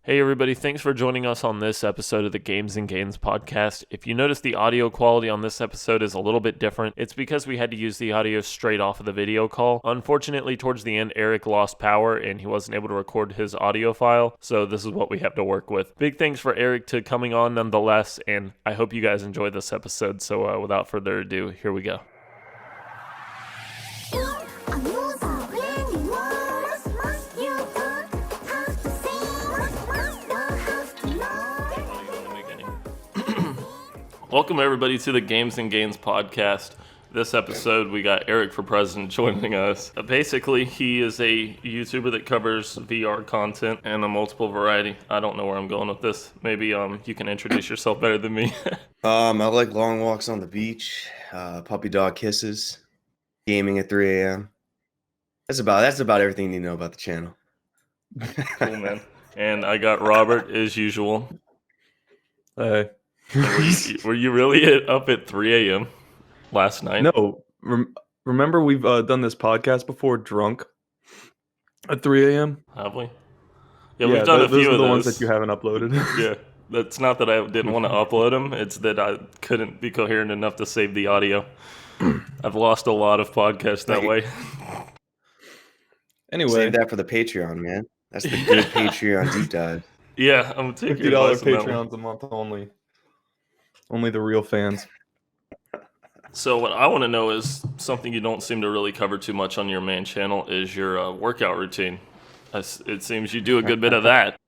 Hey everybody, thanks for joining us on this episode of the Games and Gains podcast. If you notice the audio quality on this episode is a little bit different, it's because we had to use the audio straight off of the video call. Unfortunately, towards the end, Eric lost power and he wasn't able to record his audio file, so this is what we have to work with. Big thanks for Eric to coming on nonetheless, and I hope you guys enjoy this episode, so without further ado, here we go. Welcome everybody to the Games and Gains podcast. This episode we got Eric for President joining us. Basically, he is a YouTuber that covers VR content and a multiple variety. I don't know where I'm going with this. Maybe you can introduce yourself better than me. I like long walks on the beach, puppy dog kisses, gaming at 3 a.m. That's about everything you need to know about the channel. Cool, man. And I got Robert as usual. Hey. Were you really up at 3 a.m. last night? No. Remember we've done this podcast before drunk at 3 a.m.? Have we? Yeah, we've done a few of those. The ones that you haven't uploaded. Yeah, that's not that I didn't want to upload them. It's that I couldn't be coherent enough to save the audio. I've lost a lot of podcasts that way. Anyway. Save that for the Patreon, man. That's the good Patreon deep dive. Yeah, I'm taking $50 Patreons a month only. Only the real fans. So what I want to know is something you don't seem to really cover too much on your main channel is your workout routine. It seems you do a good bit of that.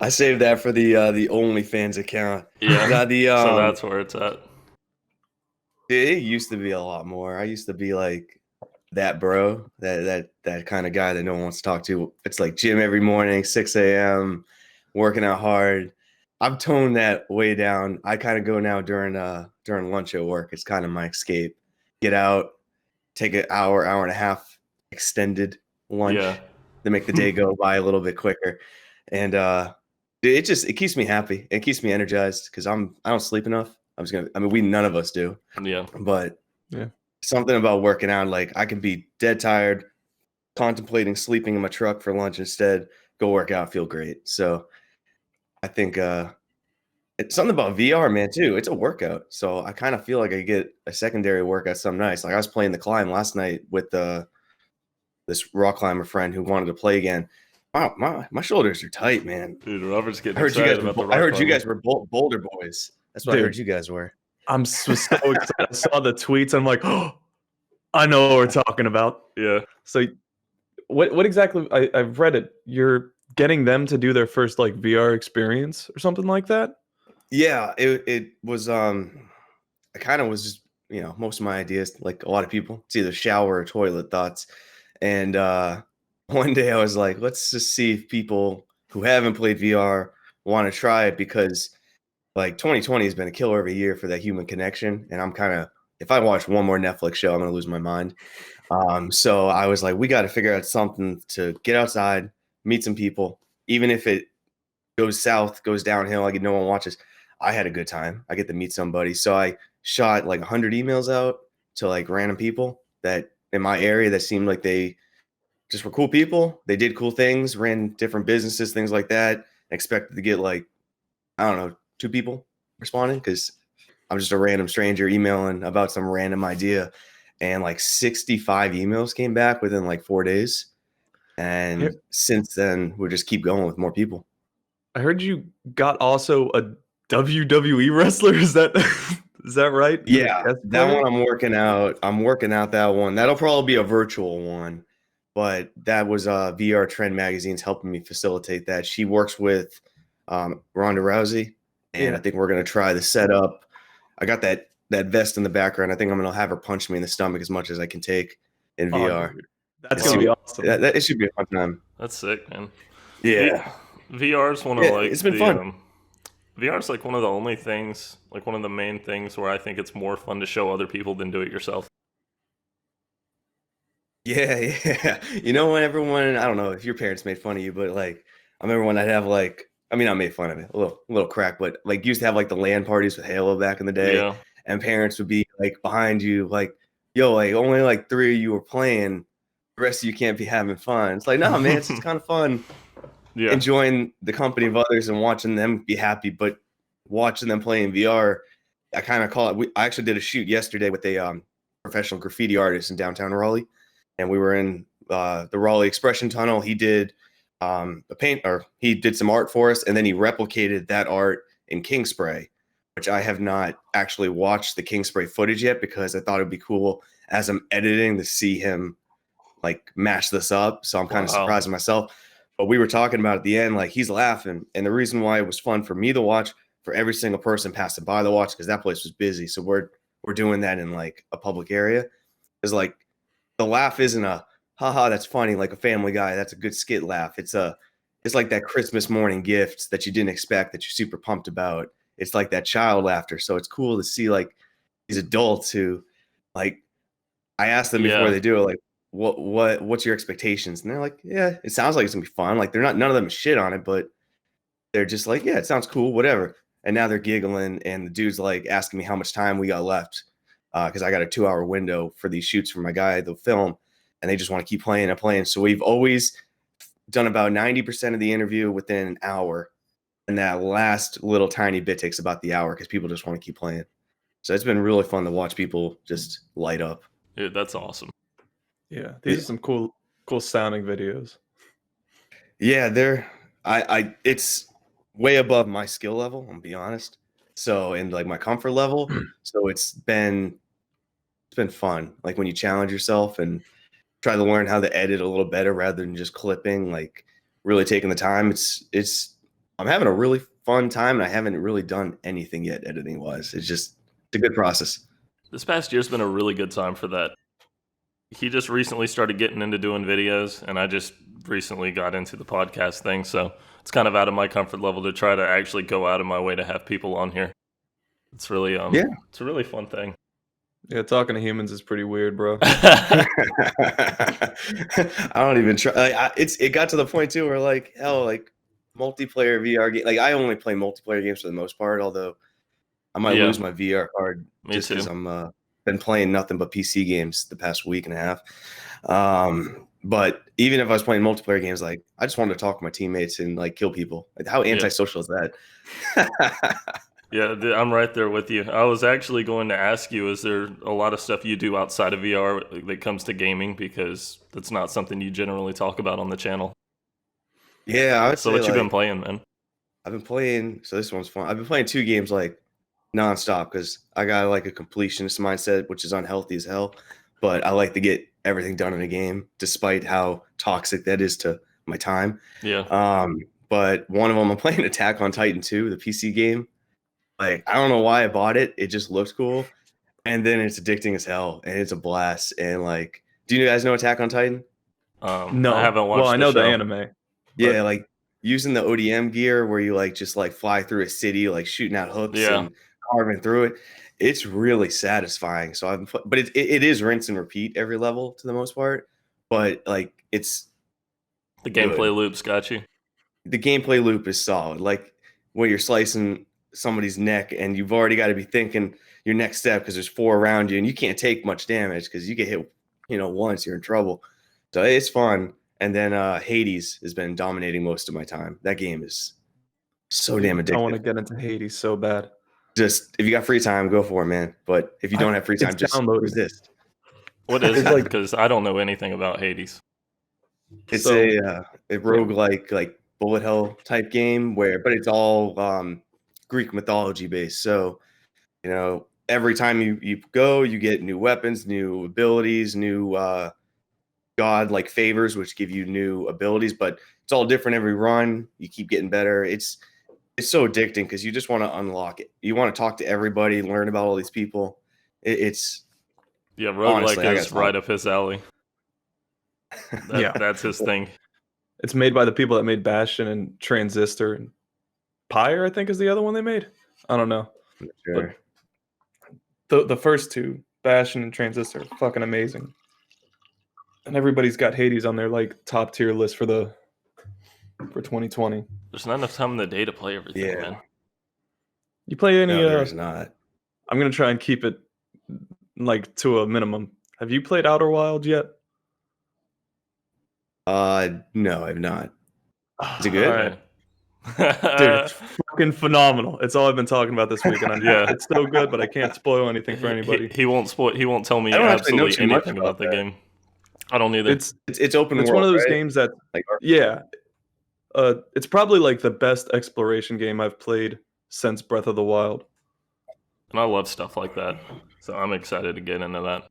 I saved that for the OnlyFans account. Yeah, so that's where it's at. It used to be a lot more. I used to be like that bro, that kind of guy that no one wants to talk to. It's like gym every morning, 6 a.m., working out hard. I've toned that way down. I kind of go now during lunch at work. It's kind of my escape. Get out, take an hour and a half extended lunch to make the day go by a little bit quicker. And it keeps me happy. It keeps me energized because I don't sleep enough. None of us do. Yeah. But something about working out, like I can be dead tired, contemplating sleeping in my truck for lunch instead, go work out, feel great. So I think it's something about VR, man, too. It's a workout. So I kind of feel like I get a secondary workout some nights. Like I was playing the climb last night with this rock climber friend who wanted to play again. Wow, my shoulders are tight, man. Dude, Robert's getting excited about the rock I heard climbing. you guys were Boulder boys. That's what I heard you guys were. I'm so excited. I saw the tweets. I'm like, oh, I know what we're talking about. Yeah. So what exactly, I've read it. You're getting them to do their first like VR experience or something like that? Yeah, it was I kind of was just, most of my ideas, like a lot of people, it's either shower or toilet thoughts. And one day I was like, let's just see if people who haven't played VR want to try it, because like 2020 has been a killer every year for that human connection. And I'm kind of, if I watch one more Netflix show, I'm going to lose my mind. So I was like, we got to figure out something to get outside, meet some people, even if it goes south, goes downhill, like no one watches. I had a good time. I get to meet somebody. So I shot like 100 emails out to like random people that in my area that seemed like they just were cool people. They did cool things, ran different businesses, things like that. Expected to get like, I don't know, 2 people responding because I'm just a random stranger emailing about some random idea. And like 65 emails came back within like 4 days. And since then, we'll just keep going with more people. I heard you got also a WWE wrestler. Is that right? Yeah, that one I'm working out. I'm working out that one. That'll probably be a virtual one, but that was VR Trend Magazine's helping me facilitate that. She works with Ronda Rousey, and I think we're gonna try the setup. I got that vest in the background. I think I'm gonna have her punch me in the stomach as much as I can take in VR. That's gonna be awesome. It should be a fun time. That's sick, man. Yeah. VR is one of it's been fun. VR is like one of the only things, like one of the main things where I think it's more fun to show other people than do it yourself. Yeah. When everyone, I don't know if your parents made fun of you, but like I remember when I'd have like, I mean, I made fun of it, a little crack, but like used to have like the LAN parties with Halo back in the day, and parents would be like behind you, like, yo, like only like 3 of you were playing, the rest of you can't be having fun. It's like, no, man, it's kind of fun. Yeah. enjoying the company of others and watching them be happy, but watching them play in VR, I kind of call it. I actually did a shoot yesterday with a professional graffiti artist in downtown Raleigh, and we were in the Raleigh Expression Tunnel. He did he did some art for us, and then he replicated that art in King Spray, which I have not actually watched the King Spray footage yet because I thought it'd be cool as I'm editing to see him like mash this up. So I'm kind of surprised myself. But we were talking about at the end, like he's laughing. And the reason why it was fun for me to watch, for every single person passing by the watch, because that place was busy. So we're doing that in like a public area. Is like the laugh isn't a haha, that's funny, like a Family Guy, that's a good skit laugh. It's like that Christmas morning gift that you didn't expect that you're super pumped about. It's like that child laughter. So it's cool to see like these adults who like I asked them before they do it, like, what's your expectations? And they're like, yeah, it sounds like it's gonna be fun. Like none of them shit on it, but they're just like, yeah, it sounds cool, whatever. And now they're giggling, and the dude's like asking me how much time we got left, because I got a 2-hour window for these shoots for my guy, the film, and they just want to keep playing and playing. So we've always done about 90% of the interview within an hour, and that last little tiny bit takes about the hour because people just want to keep playing. So it's been really fun to watch people just light up. Dude, that's awesome. Yeah, these are some cool sounding videos. Yeah, it's way above my skill level, I'm gonna be honest. So, and like my comfort level. So it's been fun. Like when you challenge yourself and try to learn how to edit a little better rather than just clipping, like really taking the time. I'm having a really fun time, and I haven't really done anything yet editing wise. It's a good process. This past year's been a really good time for that. He just recently started getting into doing videos, and I just recently got into the podcast thing, so it's kind of out of my comfort level to try to actually go out of my way to have people on here. It's really it's a really fun thing. Yeah, talking to humans is pretty weird, bro. I don't even try. It got to the point too where like hell, like multiplayer VR game. Like I only play multiplayer games for the most part, although I might lose my VR card just because I'm been playing nothing but PC games the past week and a half. But even if I was playing multiplayer games, like I just wanted to talk to my teammates and like kill people. Like how antisocial is that? Yeah, I'm right there with you. I was actually going to ask you, is there a lot of stuff you do outside of VR that comes to gaming? Because that's not something you generally talk about on the channel. Yeah, I would say. So what you been playing, man? I've been playing, so this one's fun. I've been playing 2 games like nonstop because I got like a completionist mindset, which is unhealthy as hell. But I like to get everything done in a game, despite how toxic that is to my time. Yeah. But one of them, I'm playing Attack on Titan 2, the PC game. Like, I don't know why I bought it. It just looks cool. And then it's addicting as hell. And it's a blast. And like, do you guys know Attack on Titan? No. I haven't watched Well, I know the the show. anime. Yeah, like using the ODM gear where you like just like fly through a city, like shooting out hooks and carving through it. It's really satisfying. So but it is rinse and repeat every level to the most part. But like it's the gameplay loops got you. The gameplay loop is solid. Like when you're slicing somebody's neck and you've already got to be thinking your next step because there's 4 around you and you can't take much damage because you get hit, once you're in trouble. So it's fun. And then Hades has been dominating most of my time. That game is so damn addictive. I want to get into Hades so bad. Just if you got free time, go for it, man. But if you don't have free time, just resist. What is it? Because I don't know anything about Hades. It's a roguelike, like bullet hell type game but it's all Greek mythology based. So, every time you go, you get new weapons, new abilities, new god-like favors, which give you new abilities, but it's all different every run. You keep getting better. It's so addicting because you just want to unlock it. You want to talk to everybody, learn about all these people. Roguelike is right up his alley. That's his thing. It's made by the people that made Bastion and Transistor, and Pyre, I think, is the other one they made. I don't know. Sure. But the first 2, Bastion and Transistor, are fucking amazing. And everybody's got Hades on their like top tier list for 2020. There's not enough time in the day to play everything, man. You play any? No, there's not. I'm gonna try and keep it like to a minimum. Have you played Outer Wilds yet? No, I've not. Is it good? Okay. Dude, it's fucking phenomenal. It's all I've been talking about this week, and Yeah. it's so good, but I can't spoil anything for anybody. He won't spoil. He won't tell me I don't actually know absolutely too much anything about about the that. game. I don't either. It's open It's world, one of those right? games that, Like, yeah, it's probably like the best exploration game I've played since Breath of the Wild. And I love stuff like that, so I'm excited to get into that.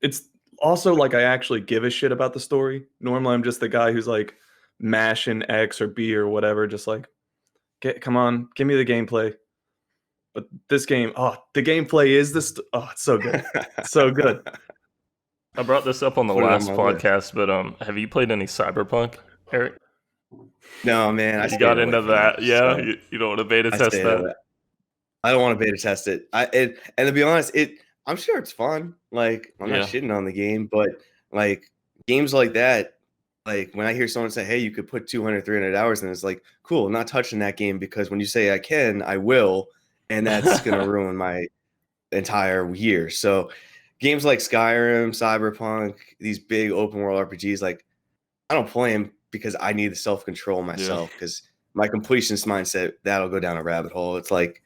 It's also like I actually give a shit about the story. Normally, I'm just the guy who's like mashing X or B or whatever, just like, come on, give me the gameplay. But this game, the gameplay is this. It's so good, so good. I brought this up on the Put it on last my list. podcast, but have you played any Cyberpunk, Eric? No, man, I You stayed got away into from that, yeah? so You don't want to beta I test stayed that? away. I don't want to beta test it. And to be honest, I'm sure it's fun. Like, I'm not Yeah. shitting on the game, but like games like that, like when I hear someone say, "Hey, you could put 200, 300 hours in," it's like, cool. I'm not touching that game because when you say I can, I will, and that's gonna ruin my entire year. So, games like Skyrim, Cyberpunk, these big open world RPGs, like I don't play them because I need the self control myself. Because my completionist mindset, that'll go down a rabbit hole. It's like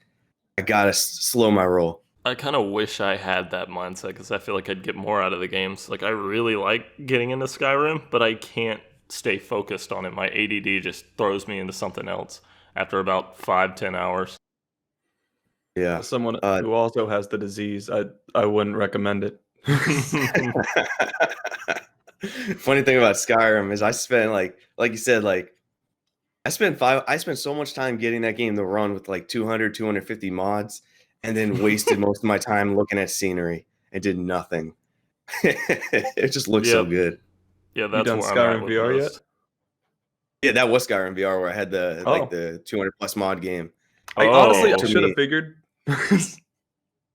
I gotta slow my roll. I kind of wish I had that mindset because I feel like I'd get more out of the games. Like I really like getting into Skyrim, but I can't stay focused on it. My ADD just throws me into something else after about 5-10 hours. Yeah. Someone who also has the disease, I wouldn't recommend it. Funny thing about Skyrim is I spent like you said, like I spent so much time getting that game to run with like 200, 250 mods, and then wasted most of my time looking at scenery and did nothing. It just looks so Yep. good. Yeah, You that's done where I'm at Skyrim with VR yet? most. Yeah, that was Skyrim VR where I had the like the 200 plus mod game. Honestly, I to should have me- figured.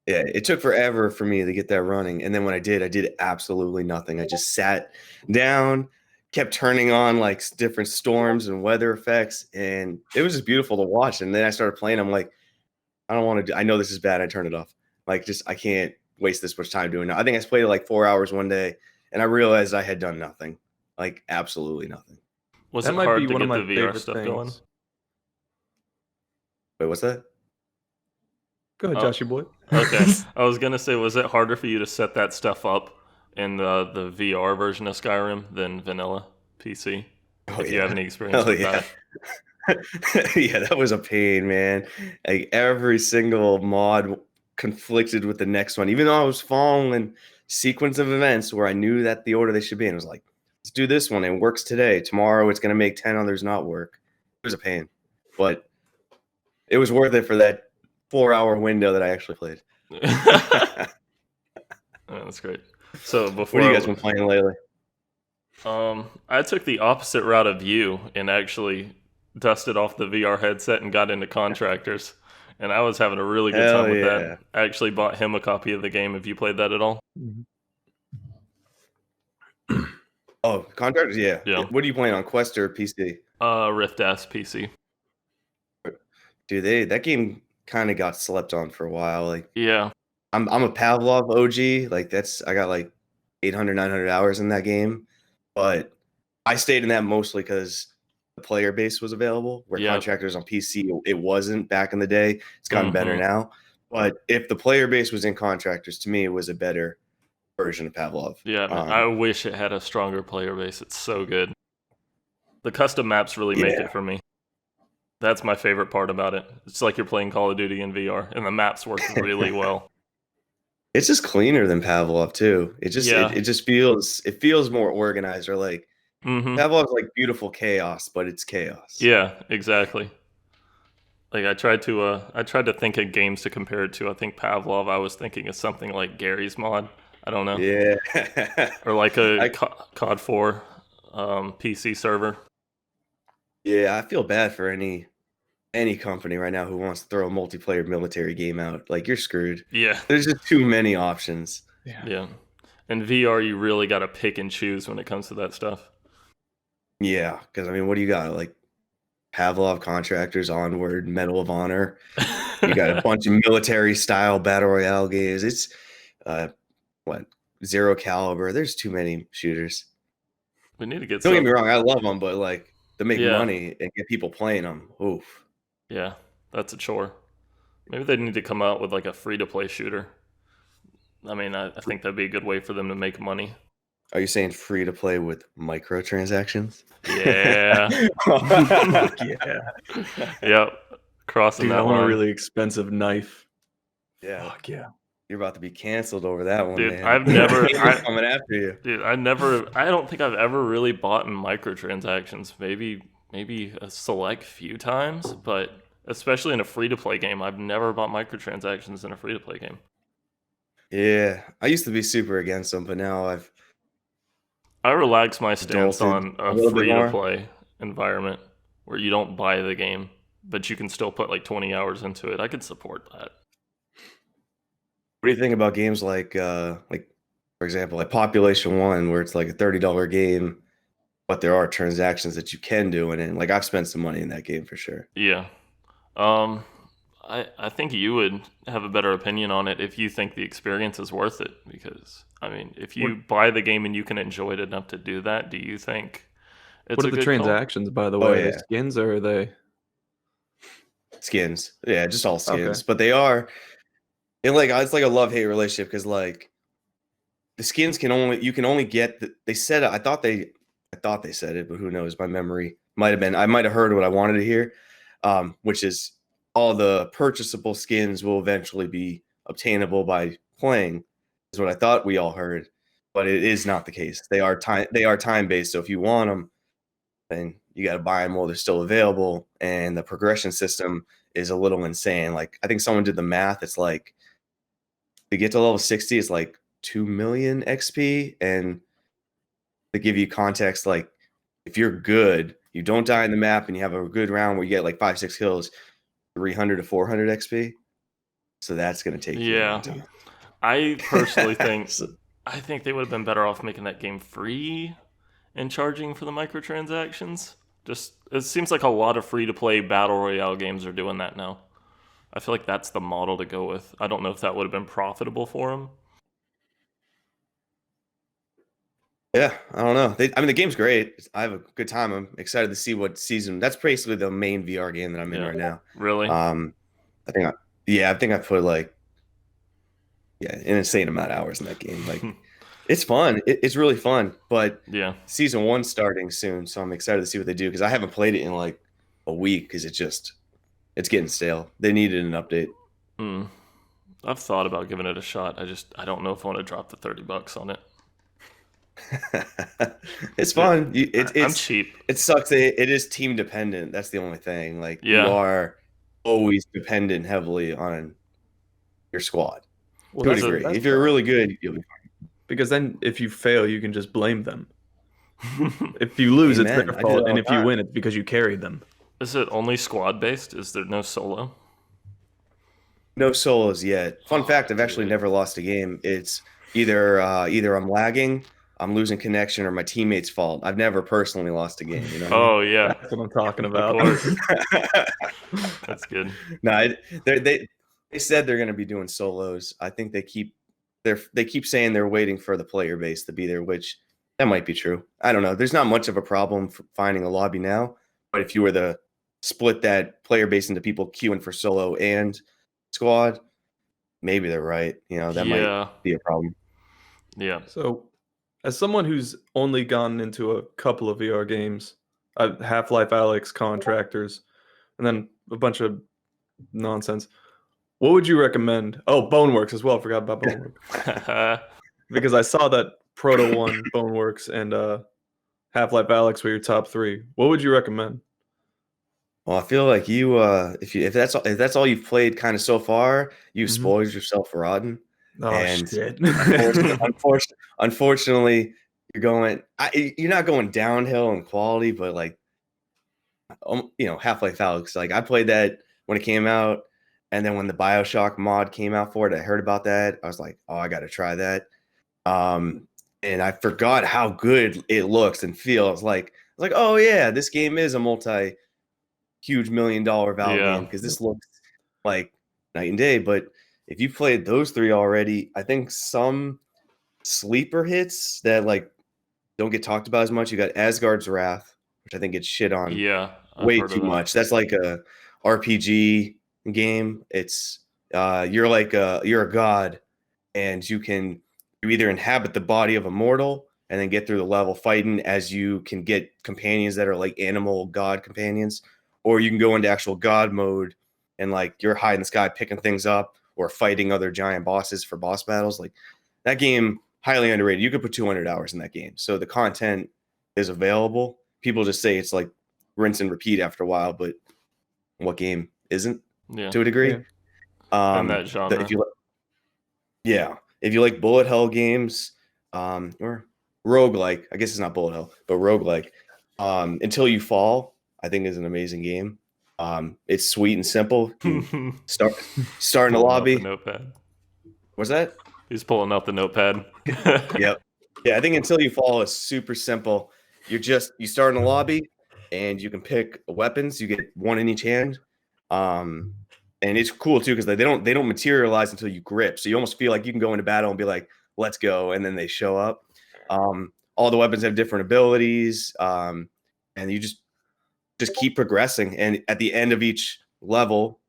Yeah, it took forever for me to get that running. And then when I did absolutely nothing. I just sat down, kept turning on like different storms and weather effects, and it was just beautiful to watch. And then I started playing. I'm like, I don't want to I know this is bad. I turned it off. Like, just I can't waste this much time doing it. I think I played it like 4 hours one day, and I realized I had done nothing. Like, absolutely nothing. Was That it might hard be to one of get my the VR favorite stuff things. going? Wait, what's that? Go ahead, Oh. Joshy boy. Okay. I was going to say, was it harder for you to set that stuff up in the VR version of Skyrim than vanilla PC? Oh, If you yeah. have any experience Hell with yeah. that. Yeah, that was a pain, man. Like every single mod conflicted with the next one, even though I was following sequence of events where I knew that the order they should be in. It was like, let's do this one. It works today. Tomorrow it's gonna make 10 others not work. It was a pain, but it was worth it for that 4-hour window that I actually played. Oh, that's great. So before What have you guys been playing lately? I took the opposite route of you and actually dusted off the VR headset and got into Contractors. And I was having a really good Hell time with yeah. that. I actually bought him a copy of the game. Have you played that at all? Oh, Contractors, yeah. Yeah. What are you playing on, Quest or PC? Rift S PC. Dude, that game kind of got slept on for a while. Like, Yeah. I'm a Pavlov OG. Like, I got like 800, 900 hours in that game. But I stayed in that mostly because the player base was available, where Yep. Contractors on PC, it wasn't back in the day. It's gotten better now. But if the player base was in Contractors, to me, it was a better version of Pavlov. Yeah, man, I wish it had a stronger player base. It's so good. The custom maps really make it for me. That's my favorite part about it. It's like you're playing Call of Duty in VR, and the maps work really well. It's just cleaner than Pavlov too. It just it just feels more organized, or like Pavlov's like beautiful chaos, but it's chaos. Yeah, exactly. Like I tried to think of games to compare it to. I think Pavlov, I was thinking of something like Gary's mod. I don't know. Yeah. Or like a COD 4 PC server. Yeah, I feel bad for any company right now who wants to throw a multiplayer military game out. Like, you're screwed. Yeah. There's just too many options. Yeah. In VR, you really got to pick and choose when it comes to that stuff. Yeah, because I mean, what do you got? Like Pavlov, Contractors, Onward, Medal of Honor. You got a bunch of military style battle royale games. It's Zero Caliber. There's too many shooters. We need to get. Don't get me wrong, I love them, but like to make Yeah. money and get people playing them. Oof. Yeah, that's a chore. Maybe they need to come out with like a free-to-play shooter. I mean, I think that'd be a good way for them to make money. Are you saying free to play with microtransactions? Yeah. Fuck yeah. Yep. Crossing Dude, I that want a line. really expensive knife. Yeah, Fuck yeah. you're about to be canceled over that one, Dude, man. I've never- Gamers coming after you. Dude, I don't think I've ever really bought in microtransactions. Maybe a select few times, but especially in a free-to-play game, I've never bought microtransactions in a free-to-play game. Yeah, I used to be super against them, but now I've I relax my stance adulted on a a little bit more. free-to-play environment where you don't buy the game, but you can still put like 20 hours into it. I could support that. What do you think about games like for example, like Population One, where it's like a $30 game, but there are transactions that you can do in it? Like I've spent some money in that game for sure. Yeah. Um, I think you would have a better opinion on it if you think the experience is worth it. Because I mean, if you buy the game and you can enjoy it enough to do that, do you think it's What a are the good call? transactions, by the Oh, way? Are they yeah. skins or are they? Skins, yeah, just all Okay. skins, but they are, and like it's like a love-hate relationship because like the skins you can only get they said it, I thought they said it, but who knows? My memory might have been, I might have heard what I wanted to hear, which is all the purchasable skins will eventually be obtainable by playing, is what I thought we all heard, but it is not the case. They are time based, so if you want them, then you got to buy them while they're still available, and the progression system is a little insane. Like I think someone did the math. It's like to get to level 60, it's like 2 million XP, and to give you context, like if you're good, you don't die in the map, and you have a good round where you get like 5-6 kills, 300 to 400 XP. So that's gonna take you a Yeah. long time. I personally think So- I think they would have been better off making that game free and charging for the microtransactions. Just it seems like a lot of free-to-play battle royale games are doing that now. I feel like that's the model to go with. I don't know if that would have been profitable for them. Yeah, I don't know. I mean, the game's great. I have a good time. I'm excited to see what season. That's basically the main VR game that I'm in Yeah. right now. Really? I think I put like an insane amount of hours in that game. Like it's fun. It's really fun. But Yeah. season 1 starting soon, so I'm excited to see what they do because I haven't played it in like a week because it's getting stale. They needed an update. I've thought about giving it a shot. I don't know if I want to drop the $30 on it. It's fun. I'm cheap. It sucks. It is team dependent. That's the only thing. Like you Yeah. are always dependent heavily on your squad. Well, To a that's degree. that's If you're tough. really good, you'll be Because then if you fail, you can just blame them. If you lose, it's Amen. their I do fault, that and all if the you time. win, it's because you carried them. Is it only squad based? Is there no solo? No solos yet. Fun fact, I've actually dude. never lost a game. It's either I'm lagging, I'm losing connection, or my teammate's fault. I've never personally lost a game, you know what Oh yeah, That's what I'm talking of about. course. I mean? That's good. No, they said they're going to be doing solos. I think they keep saying they're waiting for the player base to be there, which that might be true. I don't know. There's not much of a problem for finding a lobby now, but if you were to split that player base into people queuing for solo and squad, maybe they're right. You know, that might Yeah, be a problem. yeah. So, as someone who's only gotten into a couple of VR games, Half-Life Alyx, Contractors, and then a bunch of nonsense, what would you recommend? Oh, Boneworks as well. I forgot about Boneworks. Because I saw that Proto 1, Boneworks, and Half-Life Alyx were your top 3. What would you recommend? Well, I feel like you, if that's all you've played kind of so far, you've Mhm. spoiled yourself rotten. Oh, And shit. Unfortunately, you're not going downhill in quality, but like, Half-Life Alyx. Like I played that when it came out, and then when the BioShock mod came out for it, I heard about that. I was like, oh, I got to try that. And I forgot how good it looks and feels. Like, oh yeah, this game is a huge $1 million Valve Yeah. game because this looks like night and day. But if you played those 3 already, I think some sleeper hits that like don't get talked about as much. You got Asgard's Wrath, which I think gets shit on Yeah, I've way heard too of that. much. That's like a RPG game. It's you're a god, and you either inhabit the body of a mortal and then get through the level fighting as you can get companions that are like animal god companions, or you can go into actual god mode and like you're high in the sky picking things up or fighting other giant bosses for boss battles. Like that game, highly underrated. You could put 200 hours in that game. So the content is available. People just say it's like rinse and repeat after a while, but what game isn't Yeah, to a degree? in that genre. If you like bullet hell games, or roguelike, I guess it's not bullet hell, but roguelike, Until You Fall, I think is an amazing game. It's sweet and simple. You start in the Pulling out lobby. the notepad. What's that? He's pulling out the notepad. Yep. Yeah, I think Until You Fall is super simple. You start in the lobby and you can pick weapons. You get one in each hand. And it's cool too because they don't materialize until you grip. So you almost feel like you can go into battle and be like, let's go, and then they show up. All the weapons have different abilities. And you just keep progressing. And at the end of each level,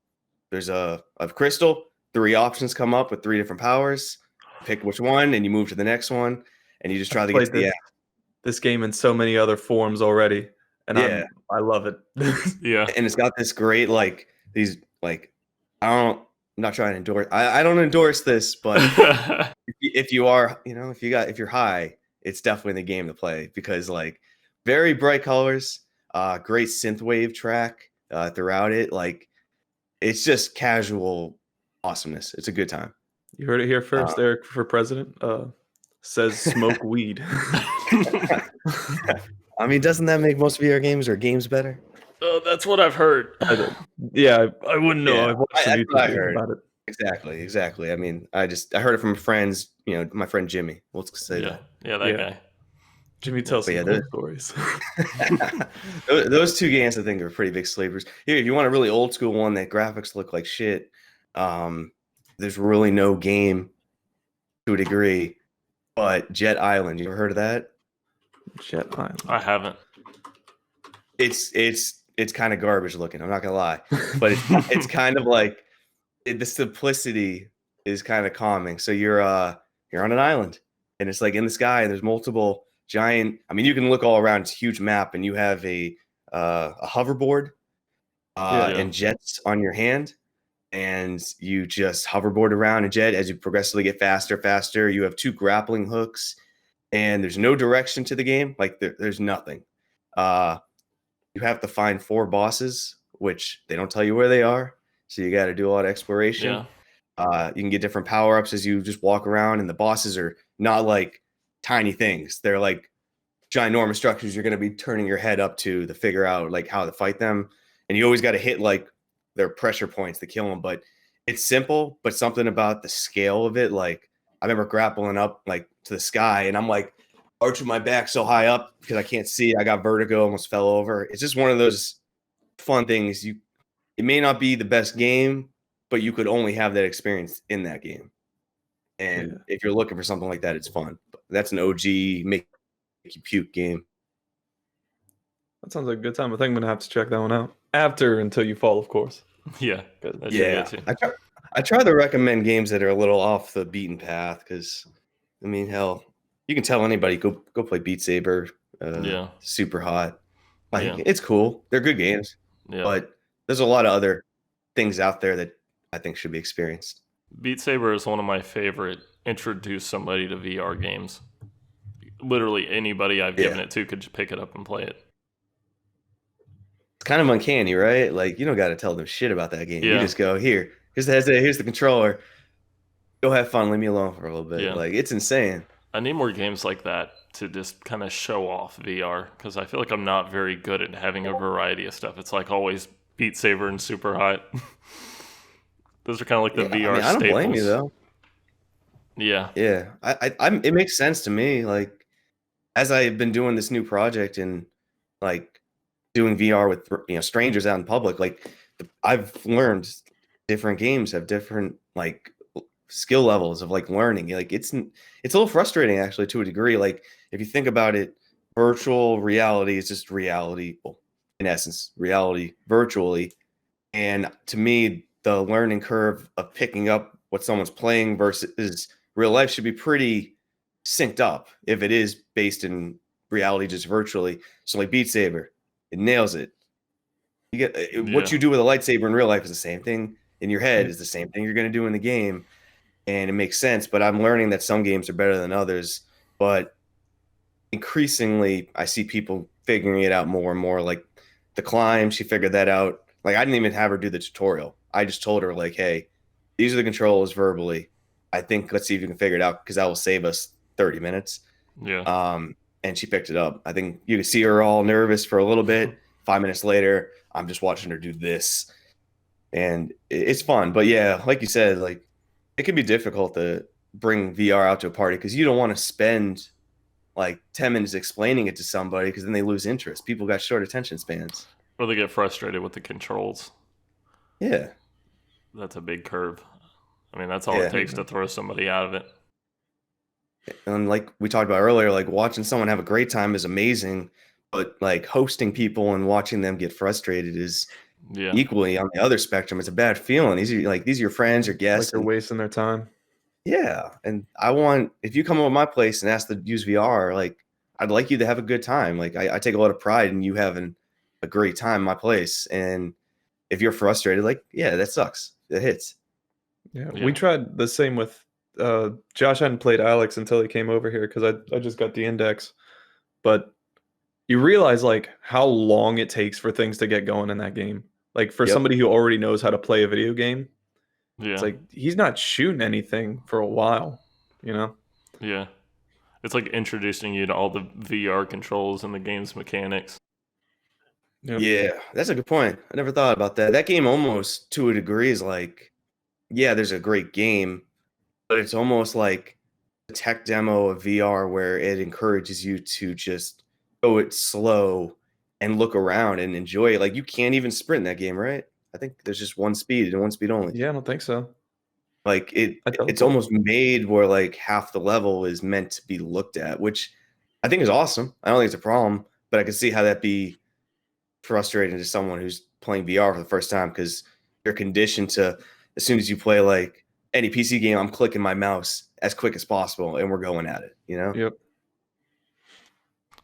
there's a crystal. 3 options come up with 3 different powers. Pick which one, and you move to the next one, and you just try to get to the end. This game in so many other forms already, and I love it. Yeah, and it's got this great I'm not trying to endorse. I don't endorse this, but if you are, if you're high, it's definitely the game to play because like very bright colors, great synthwave track throughout it. Like it's just casual awesomeness. It's a good time. You heard it here first. Eric for president says smoke weed. I mean, doesn't that make most VR games or games better? Oh, that's what I've heard. Yeah, I wouldn't know. Yeah, I've watched some YouTube videos about it. Exactly. I mean, I heard it from friends. My friend Jimmy. Let's say that. Yeah, that guy. Jimmy tells some cool stories. Those 2 games, I think, are pretty big sleepers. Here, if you want a really old school one that graphics look like shit, there's really no game to a degree, but Jet Island. You ever heard of that? Jet Island. I haven't. It's kind of garbage looking. I'm not gonna lie, but it's kind of like the simplicity is kind of calming. So you're on an island, and it's like in the sky, and there's multiple giant. I mean, you can look all around. It's a huge map, and you have a hoverboard and jets on your hand, and you just hoverboard around a jet as you progressively get faster. You have 2 grappling hooks, and there's no direction to the game. Like there's nothing. You have to find 4 bosses, which they don't tell you where they are. So you got to do a lot of exploration. Yeah. You can get different power-ups as you just walk around, and the bosses are not like tiny things. They're like ginormous structures you're going to be turning your head up to figure out like how to fight them. And you always got to hit like their pressure points to kill them. But it's simple, but something about the scale of it. Like I remember grappling up like to the sky, and I'm like arching my back so high up because I can't see. I got vertigo, almost fell over. It's just one of those fun things. It may not be the best game, but you could only have that experience in that game. And if you're looking for something like that, it's fun. But that's an OG make you puke game. That sounds like a good time. I think I'm gonna have to check that one out after Until You Fall, of course. Yeah. I try to recommend games that are a little off the beaten path because, I mean, hell, you can tell anybody go play Beat Saber. Super hot. Like it's cool. They're good games. Yeah. But there's a lot of other things out there that I think should be experienced. Beat Saber is one of my favorite introduce somebody to VR games. Literally anybody I've given it to could just pick it up and play it. It's kind of uncanny, right? Like you don't got to tell them shit about that game. Yeah. You just go here's the controller. Go have fun. Leave me alone for a little bit. Yeah. Like it's insane. I need more games like that to just kind of show off VR because I feel like I'm not very good at having a variety of stuff. It's like always Beat Saber and Super Hot. Those are kind of like the VR staples. I don't blame you though. Yeah. Yeah. It makes sense to me. Like as I've been doing this new project and like doing VR with strangers out in public, like I've learned different games have different like skill levels of like learning. Like it's a little frustrating actually to a degree. Like if you think about it, virtual reality is just reality, well, in essence, reality virtually. And to me, the learning curve of picking up what someone's playing versus real life should be pretty synced up if it is based in reality just virtually. So like Beat Saber, it nails it. You get what you do with a lightsaber in real life is the same thing in your head, is the same thing you're going to do in the game, and it makes sense. But I'm learning that some games are better than others. But increasingly, I see people figuring it out more and more. Like the climb, she figured that out. Like I didn't even have her do the tutorial. I just told her like, "Hey, these are the controls verbally. I think let's see if you can figure it out because that will save us 30 minutes." Yeah. And she picked it up. I think you can see her all nervous for a little bit. 5 minutes later, I'm just watching her do this, and it's fun. But yeah, like you said, like it can be difficult to bring VR out to a party because you don't want to spend like 10 minutes explaining it to somebody because then they lose interest. People got short attention spans. Or they get frustrated with the controls. Yeah. That's a big curve. I mean, that's all Yeah. it takes to throw somebody out of it. And like we talked about earlier, like watching someone have a great time is amazing, but like hosting people and watching them get frustrated is Yeah. equally on the other spectrum. It's a bad feeling. These are your friends, your guests. Like they're wasting their time. Yeah. And if you come over to my place and ask to use VR, like I'd like you to have a good time. Like I take a lot of pride in you having a great time in my place. And if you're frustrated, like, yeah, that sucks. It hits. Yeah. Yeah. We tried the same with Josh hadn't played Alex until he came over here because I just got the index. But you realize like how long it takes for things to get going in that game. Like for Yep. somebody who already knows how to play a video game, Yeah. it's like he's not shooting anything for a while, you know? Yeah. It's like introducing you to all the VR controls and the game's mechanics. Yep. Yeah, that's a good point. I never thought about that. That game almost to a degree is like, yeah, there's a great game, but it's almost like a tech demo of VR where it encourages you to just go it slow and look around and enjoy it. Like you can't even sprint in that game, right? I think there's just one speed and one speed only. Yeah, I don't think so. Like it's teleport. almost made where like half the level is meant to be looked at, which I think is awesome. I don't think it's a problem, but I can see how that be frustrating to someone who's playing VR for the first time because you're conditioned to, as soon as you play like any PC game, I'm clicking my mouse as quick as possible and we're going at it, you know? Yep.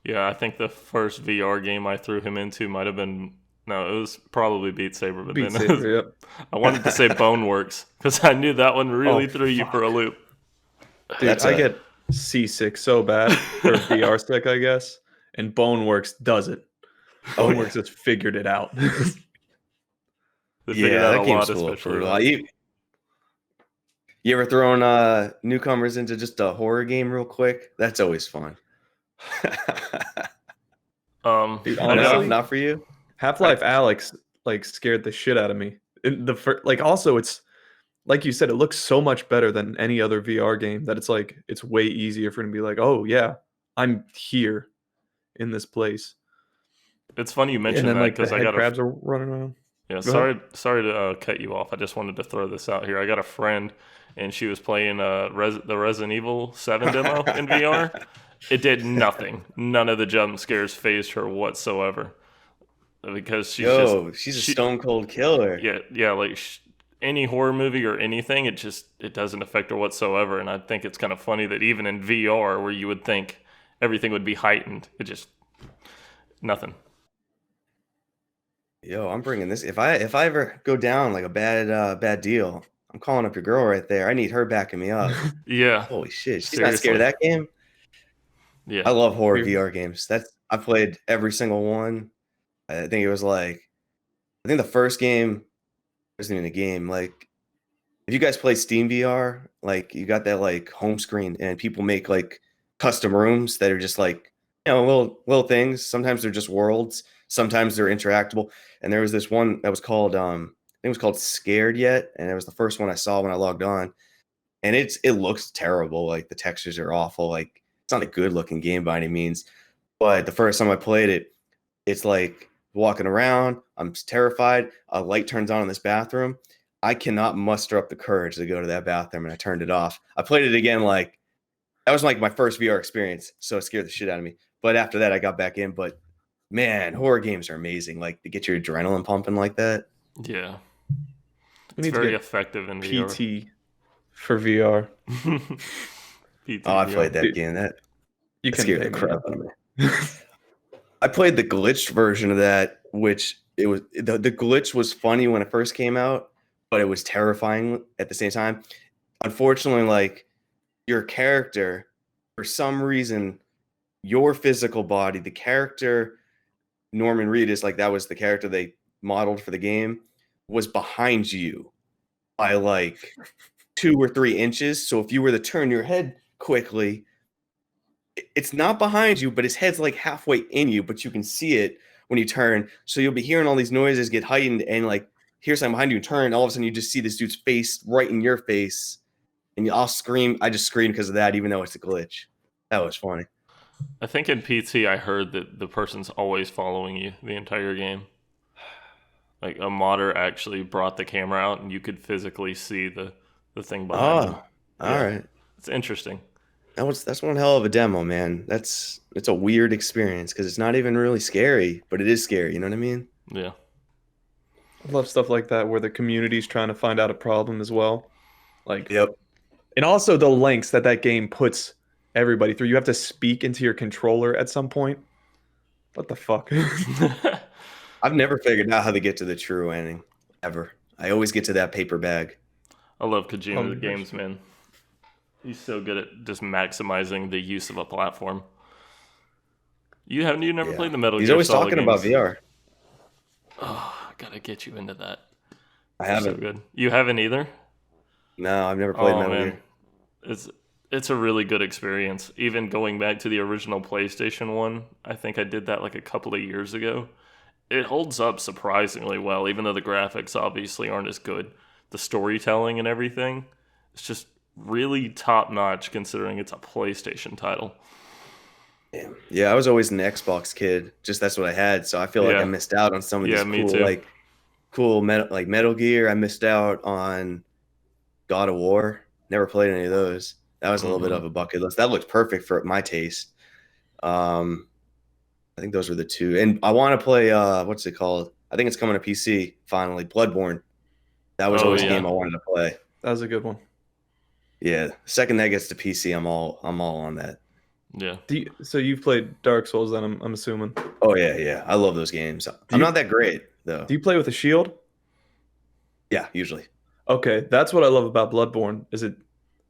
Yeah, I think the first VR game I threw him into might have been, no, it was probably Beat Saber, but Beat then Saber, yep. I wanted to say Boneworks because I knew that one really Oh, threw you for a loop. Dude, I get seasick so bad for VR stick, I guess, and Boneworks does it. Oh, Boneworks has figured it out. They figured yeah, out that a game's lot, cool. especially. You ever thrown newcomers into just a horror game real quick? That's always fun. Dude, I know. honestly, not for you. Half-Life Alex like scared the shit out of me. Like also it's like you said, it looks so much better than any other VR game that it's like it's way easier for him to be like, oh yeah, I'm here in this place. It's funny you And mentioned then that like the because I head got crabs are running around. Yeah, Go ahead. sorry to cut you off. I just wanted to throw this out here. I got a friend, and she was playing the Resident Evil 7 demo in VR. It did nothing. None of the jump scares phased her whatsoever. Because she's she's a stone cold killer. Yeah, like any horror movie or anything, it doesn't affect her whatsoever. And I think it's kind of funny that even in VR, where you would think everything would be heightened, it just nothing. Yo, I'm bringing this. If I ever go down like a bad deal, I'm calling up your girl right there. I need her backing me up. Yeah. Holy shit, she's not scared of Seriously. that game. Yeah. I love horror Weird. VR games. I played every single one. I think the first game wasn't even a game. Like, if you guys play Steam VR, like you got that like home screen and people make like custom rooms that are just like, little things. Sometimes they're just worlds. Sometimes they're interactable. And there was this one that was called, I think it was called Scared Yet. And it was the first one I saw when I logged on. And it looks terrible. Like the textures are awful. Like it's not a good looking game by any means. But the first time I played it, it's like walking around. I'm terrified. A light turns on in this bathroom. I cannot muster up the courage to go to that bathroom, and I turned it off. I played it again. Like that was like my first VR experience, so it scared the shit out of me. But after that, I got back in. But man, horror games are amazing. Like to get your adrenaline pumping like that. Yeah. We It's need to very get effective in VR. PT for VR. PT Oh, I VR. played that Dude, game. That You can scared pay the me crap nothing. out of me. I played the glitched version of that, which it was the glitch was funny when it first came out, but it was terrifying at the same time. Unfortunately, like your character, for some reason, your physical body, the character Norman Reedus, like that was the character they modeled for the game, was behind you by like 2 or 3 inches. So if you were to turn your head quickly, it's not behind you, but his head's like halfway in you, but you can see it when you turn. So you'll be hearing all these noises get heightened and like hear something behind you and turn. All of a sudden you just see this dude's face right in your face. And I'll scream. I just scream because of that, even though it's a glitch. That was funny. I think in PT I heard that the person's always following you the entire game. Like a modder actually brought the camera out and you could physically see the thing behind them. All right. It's interesting. That's one hell of a demo, man. It's a weird experience because it's not even really scary, but it is scary. You know what I mean? Yeah. I love stuff like that where the community's trying to find out a problem as well. Like, Yep. and also the lengths that game puts everybody through. You have to speak into your controller at some point. What the fuck? I've never figured out how to get to the true ending ever. I always get to that paper bag. I love Kojima's games, man. He's so good at just maximizing the use of a platform. You never played the Metal Gear He's always Solid talking about games? VR. Oh, I gotta get you into that. I They're haven't. So good. You haven't either? No, I've never played Metal Gear. It's a really good experience. Even going back to the original PlayStation 1, I think I did that like a couple of years ago. It holds up surprisingly well, even though the graphics obviously aren't as good. The storytelling and everything, it's just really top-notch considering it's a PlayStation title. Damn. Yeah, I was always an Xbox kid. Just that's what I had. So I feel like I missed out on some of these cool Metal Gear. I missed out on God of War. Never played any of those. That was a little bit of a bucket list. That looked perfect for my taste. I think those were the two. And I want to play what's it called? I think it's coming to PC finally. Bloodborne. That was always a game I wanted to play. That was a good one. Yeah. The second that gets to PC, I'm all on that. Yeah. So you've played Dark Souls then, I'm assuming. Oh yeah. I love those games. I'm not that great though. Do you play with a shield? Yeah, usually. Okay, that's what I love about Bloodborne. Is it,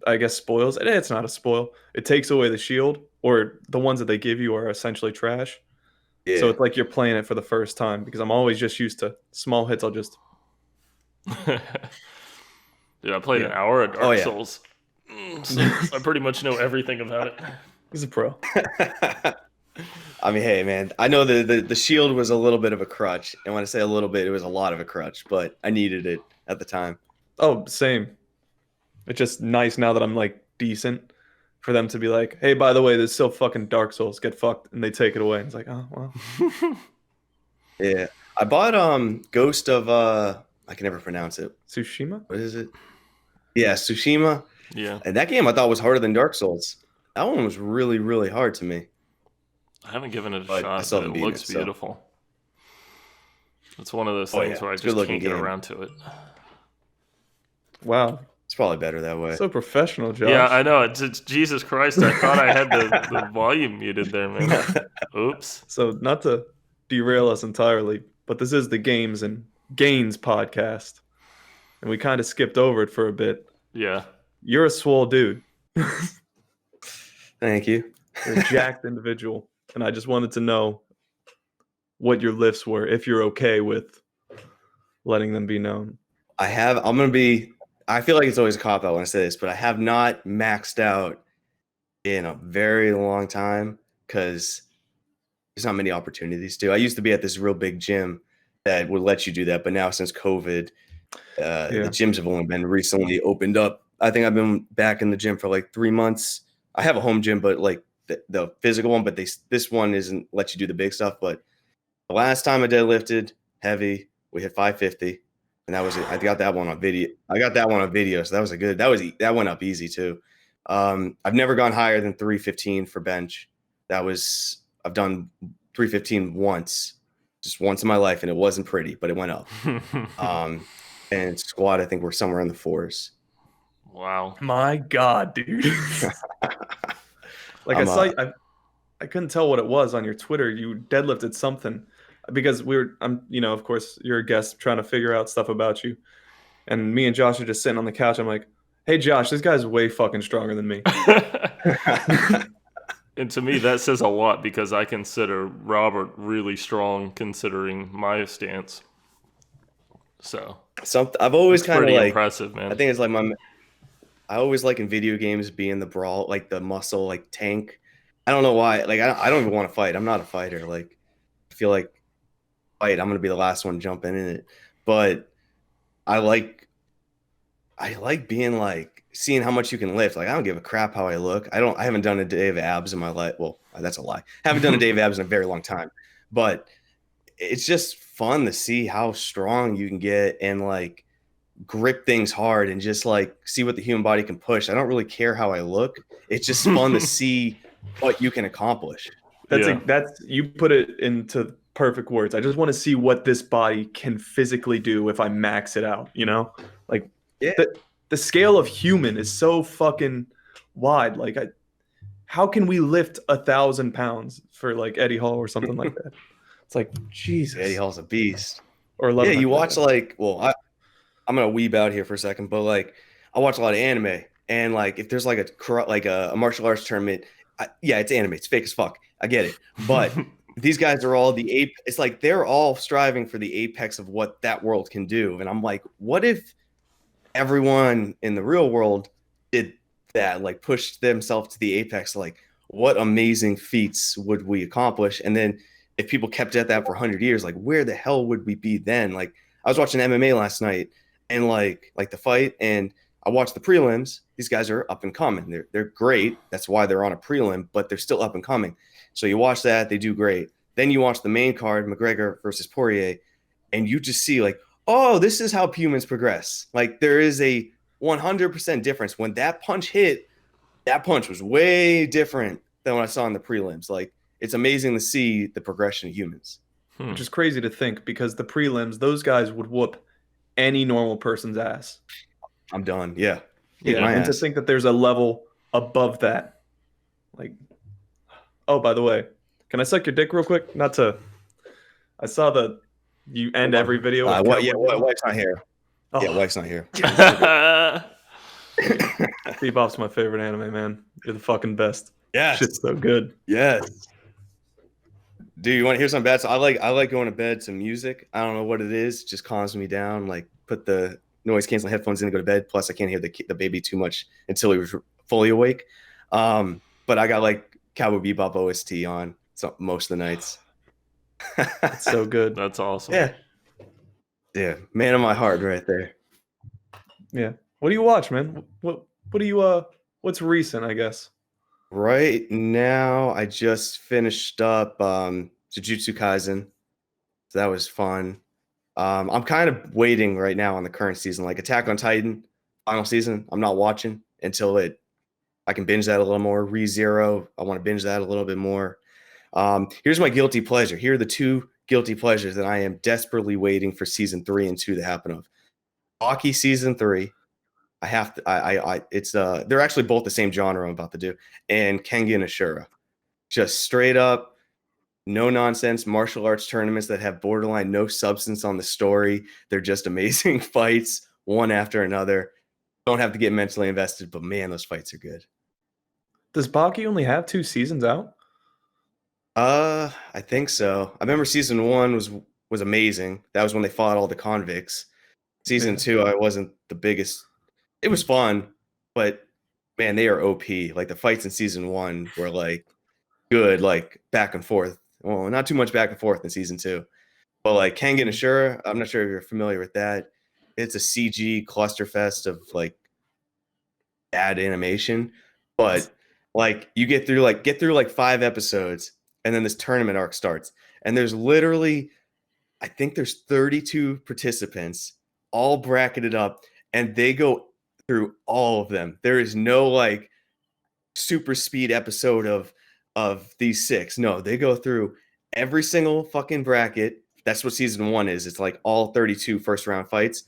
I guess, spoils? It's not a spoil. It takes away the shield, or the ones that they give you are essentially trash. Yeah. So it's like you're playing it for the first time because I'm always just used to small hits. I'll just. Dude, I played an hour of Dark Souls. So I pretty much know everything about it. He's a pro. I mean, hey, man, I know the shield was a little bit of a crutch. And when I say a little bit, it was a lot of a crutch, but I needed it at the time. Oh, same. It's just nice now that I'm like decent for them to be like, hey, by the way, there's still fucking Dark Souls. Get fucked. And they take it away. And it's like, oh, well. Yeah. I bought Ghost of I can never pronounce it. Tsushima? What is it? Yeah, Tsushima. Yeah. And that game I thought was harder than Dark Souls. That one was really, really hard to me. I haven't given it a But shot, but it looks beautiful. It's one of those things where I just can't get around to it. Wow. It's probably better that way. So professional, Josh. Yeah, I know. It's Jesus Christ. I thought I had the volume muted there, man. Oops. So not to derail us entirely, but this is the Games and Gains podcast. And we kind of skipped over it for a bit. Yeah. You're a swole dude. Thank you. You're a jacked individual. And I just wanted to know what your lifts were, if you're okay with letting them be known. I feel like it's always a cop out when I say this, but I have not maxed out in a very long time because there's not many opportunities to. I used to be at this real big gym that would let you do that, but now since COVID, the gyms have only been recently opened up. I think I've been back in the gym for like 3 months. I have a home gym, but like the physical one, but this one isn't let you do the big stuff. But the last time I deadlifted heavy, we hit 550. And that was it. I got that one on video. So that went up easy too. I've never gone higher than 315 for bench. That was I've done 315 once, just once in my life, and it wasn't pretty, but it went up. And squat, I think we're somewhere in the 4s. Wow. My God, dude. Like I'm, I couldn't tell what it was on your Twitter. You deadlifted something because of course, you're a guest trying to figure out stuff about you. And me and Josh are just sitting on the couch. I'm like, hey, Josh, this guy's way fucking stronger than me. And to me, that says a lot because I consider Robert really strong considering my stance. So I've always kind of pretty like impressive, man. I think it's like I always like in video games being the brawl, like the muscle, like tank. I don't know why. Like I don't even want to fight. I'm not a fighter. Like I feel like I'm gonna be the last one jumping in it. But I like being like seeing how much you can lift. Like I don't give a crap how I look. I haven't done a day of abs in my life. Well, that's a lie. Haven't done a day of abs in a very long time. But it's just fun to see how strong you can get and like grip things hard and just like see what the human body can push. I don't really care how I look. It's just fun to see what you can accomplish. That's you put it into perfect words. I just want to see what this body can physically do if I max it out, Like the scale of human is so fucking wide. Like how can we lift 1,000 pounds for like Eddie Hall or something like that? It's like Jesus. Eddie Hall's a beast. Or you watch like I'm gonna weeb out here for a second, but like I watch a lot of anime, and like if there's like a martial arts tournament, it's anime, it's fake as fuck. I get it, but these guys are all the ape. It's like they're all striving for the apex of what that world can do, and I'm like, what if everyone in the real world did that, like pushed themselves to the apex? Like, what amazing feats would we accomplish? And then if people kept at that for 100 years, like where the hell would we be then? Like I was watching MMA last night and like the fight, and I watched the prelims. These guys are up and coming. They're great. That's why they're on a prelim, but they're still up and coming. So you watch that, they do great. Then you watch the main card, McGregor versus Poirier, and you just see like, oh, this is how humans progress. Like there is a 100% difference. When that punch hit, that punch was way different than what I saw in the prelims. Like it's amazing to see the progression of humans. Which is crazy to think because the prelims, those guys would whoop any normal person's ass. I'm done. Yeah. And to think that there's a level above that. Like, oh, by the way, can I suck your dick real quick? I saw you end every video. Wife's not here. Oh. Yeah, wife's not here. Bebop's my favorite anime, man. You're the fucking best. Yeah. Shit's so good. Yes. Dude, you want to hear something bad? So I like going to bed to music. I don't know what it is. It just calms me down. Like put the noise canceling headphones in to go to bed. Plus I can't hear the baby too much until he was fully awake. But I got like Cowboy Bebop OST on most of the nights. It's so good. That's awesome. Yeah. Man of my heart right there. Yeah. What do you watch, man? What do you what's recent, I guess? Right now, I just finished up Jujutsu Kaisen. So that was fun. I'm kind of waiting right now on the current season, like Attack on Titan, final season. I'm not watching until I can binge that a little more. ReZero, I want to binge that a little bit more. Here's my guilty pleasure. Here are the two guilty pleasures that I am desperately waiting for season 3 and 2 to happen of. Hockey season 3. I have to. It's they're actually both the same genre I'm about to do, and Kengan Ashura, just straight up, no nonsense martial arts tournaments that have borderline no substance on the story. They're just amazing fights, one after another. Don't have to get mentally invested, but man, those fights are good. Does Baki only have 2 seasons out? I think so. I remember season 1 was amazing. That was when they fought all the convicts. Season 2, I wasn't the biggest. It was fun, but man, they are OP. Like the fights in season 1 were like good, like back and forth. Well, not too much back and forth in season 2, but like Kengan Ashura, I'm not sure if you're familiar with that. It's a CG clusterfest of like bad animation, but like you get through like 5 episodes, and then this tournament arc starts, and there's literally, I think there's 32 participants, all bracketed up, and they go through all of them. There is no like super speed episode of of these 6. No, they go through every single fucking bracket. That's what season 1 is. It's like all 32 first round fights.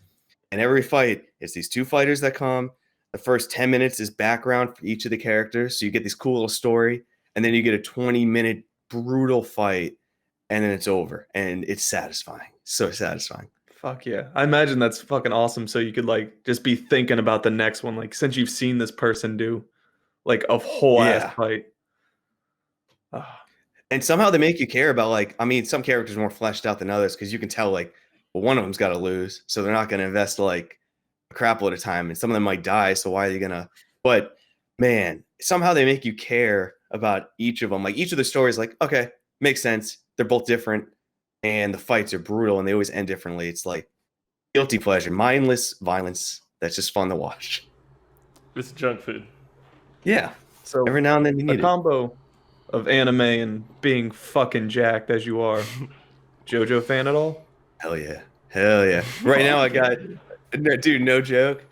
And every fight is these 2 fighters that come. The first 10 minutes is background for each of the characters. So you get this cool little story. And then you get a 20-minute brutal fight. And then it's over. And it's satisfying. So satisfying. Fuck yeah. I imagine that's fucking awesome. So you could like just be thinking about the next one. Like since you've seen this person do like a whole ass fight. And somehow they make you care about like, I mean, some characters are more fleshed out than others because you can tell like, well, one of them's got to lose. So they're not going to invest like a crap load of time. And some of them might die. So why are you going to? But man, somehow they make you care about each of them. Like each of the stories, like, okay, makes sense. They're both different. And the fights are brutal and they always end differently. It's like guilty pleasure, mindless violence. That's just fun to watch. It's junk food. Yeah. So every now and then you need a combo of anime and being fucking jacked as you are. JoJo fan at all? Hell yeah. Hell yeah. Right now I got, dude, no joke.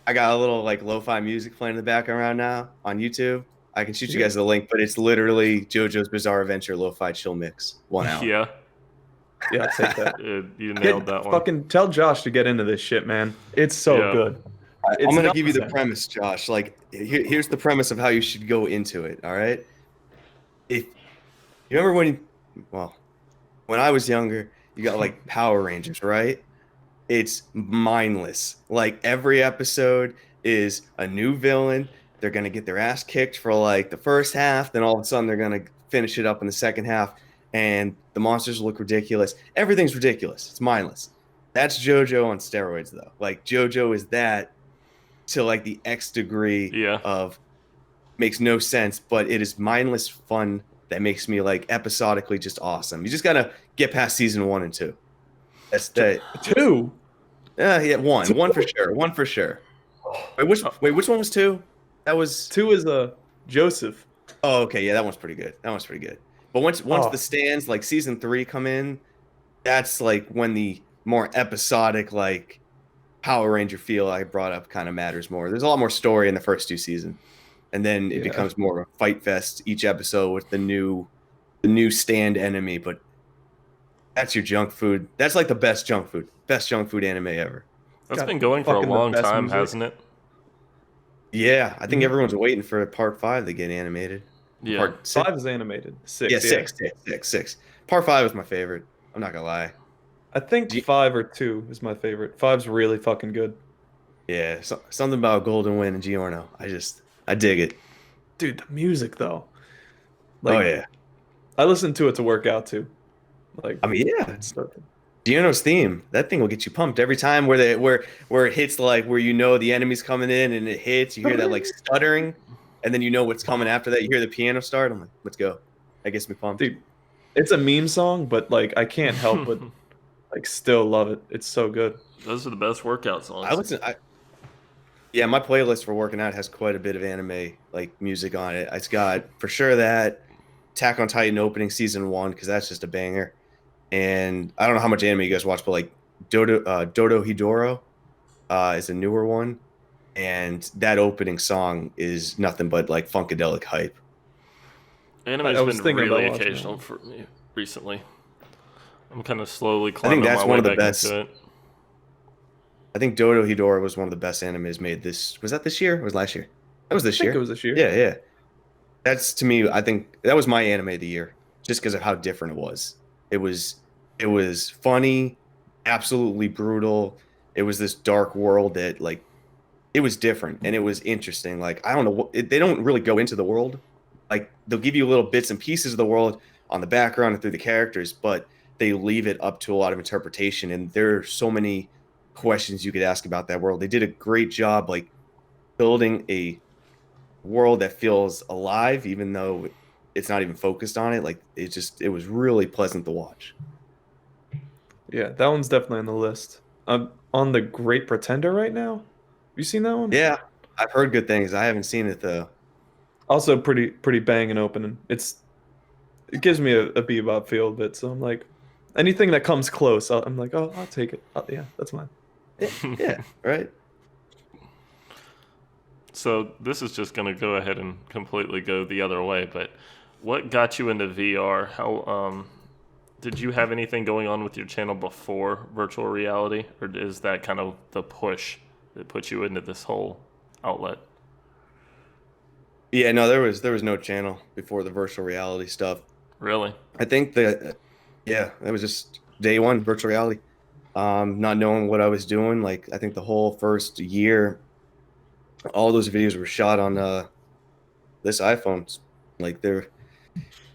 I got a little like lo-fi music playing in the background now on YouTube. I can shoot you guys the link, but it's literally JoJo's Bizarre Adventure lo-fi chill mix. 1 hour. Yeah. Yeah, I'll take that. You nailed that one. Fucking tell Josh to get into this shit, man. It's so good. I'm going to give you the premise, Josh. Like, here's the premise of how you should go into it, all right? If you remember when I was younger, you got like Power Rangers, right? It's mindless. Like every episode is a new villain. They're going to get their ass kicked for like the first half. Then all of a sudden they're going to finish it up in the second half. And the monsters look ridiculous. Everything's ridiculous. It's mindless. That's JoJo on steroids, though. Like JoJo is that to like the X degree of makes no sense, but it is mindless fun that makes me like episodically just awesome. You just gotta get past season 1 and 2. That's the 2. Yeah, 1. 1 for sure. 1 for sure. Which one was 2? That was 2 is Joseph. Oh, okay, yeah, that one's pretty good. But once the stands like season 3 come in, that's like when the more episodic like Power Ranger feel I brought up kind of matters more. There's a lot more story in the first 2 seasons, and then it becomes more of a fight fest each episode with the new stand enemy. But that's your junk food. That's like the best junk food anime ever. That's been going for a long time, hasn't it? Yeah, I think everyone's waiting for part 5 to get animated. Yeah, part 5 is animated. 6. Yeah, 6. Part 5 was my favorite. I'm not gonna lie. I think 5 or 2 is my favorite. 5's really fucking good. Yeah, something about Golden Wind and Giorno. I dig it. Dude, the music though. Like, oh yeah. I listen to it to work out too. Like, I mean, yeah. Giorno's theme, that thing will get you pumped every time where it hits like where you know the enemy's coming in and it hits, you hear that like stuttering, and then you know what's coming after that. You hear the piano start. I'm like, let's go. That gets me pumped. Dude, it's a meme song, but like I can't help but like still love it. It's so good. Those are the best workout songs. Yeah, my playlist for working out has quite a bit of anime like music on it. It's got for sure that Attack on Titan opening season 1 because that's just a banger. And I don't know how much anime you guys watch, but like Dodo Hidoro is a newer one, and that opening song is nothing but like funkadelic hype. Anime's been really occasional for me recently. I'm kind of slowly climbing my way back into it. I think Dodo Hidoro was one of the best animes made this. Was that this year? Or was it last year? That was this year. I think it was this year. Yeah. That's to me. I think that was my anime of the year, just because of how different it was. It was funny, absolutely brutal. It was this dark world that like, it was different and it was interesting. Like I don't know, they don't really go into the world. Like they'll give you little bits and pieces of the world on the background and through the characters, but they leave it up to a lot of interpretation. And there are so many questions you could ask about that world. They did a great job like building a world that feels alive, even though it's not even focused on it. Like it was really pleasant to watch. Yeah, that one's definitely on the list. I'm on The Great Pretender right now. Have you seen that one? Yeah, I've heard good things. I haven't seen it though. Also pretty banging opening. It gives me a bebop feel a bit, so I'm like, anything that comes close, I'm like, oh, I'll take it. Yeah, that's mine. Yeah, right. So this is just going to go ahead and completely go the other way, but what got you into VR? How did you have anything going on with your channel before virtual reality, or is that kind of the push that put you into this whole outlet? Yeah, no, there was no channel before the virtual reality stuff. Really? I think that yeah, that was just day one virtual reality. Not knowing what I was doing. Like I think the whole first year, all those videos were shot on this iPhone. Like they're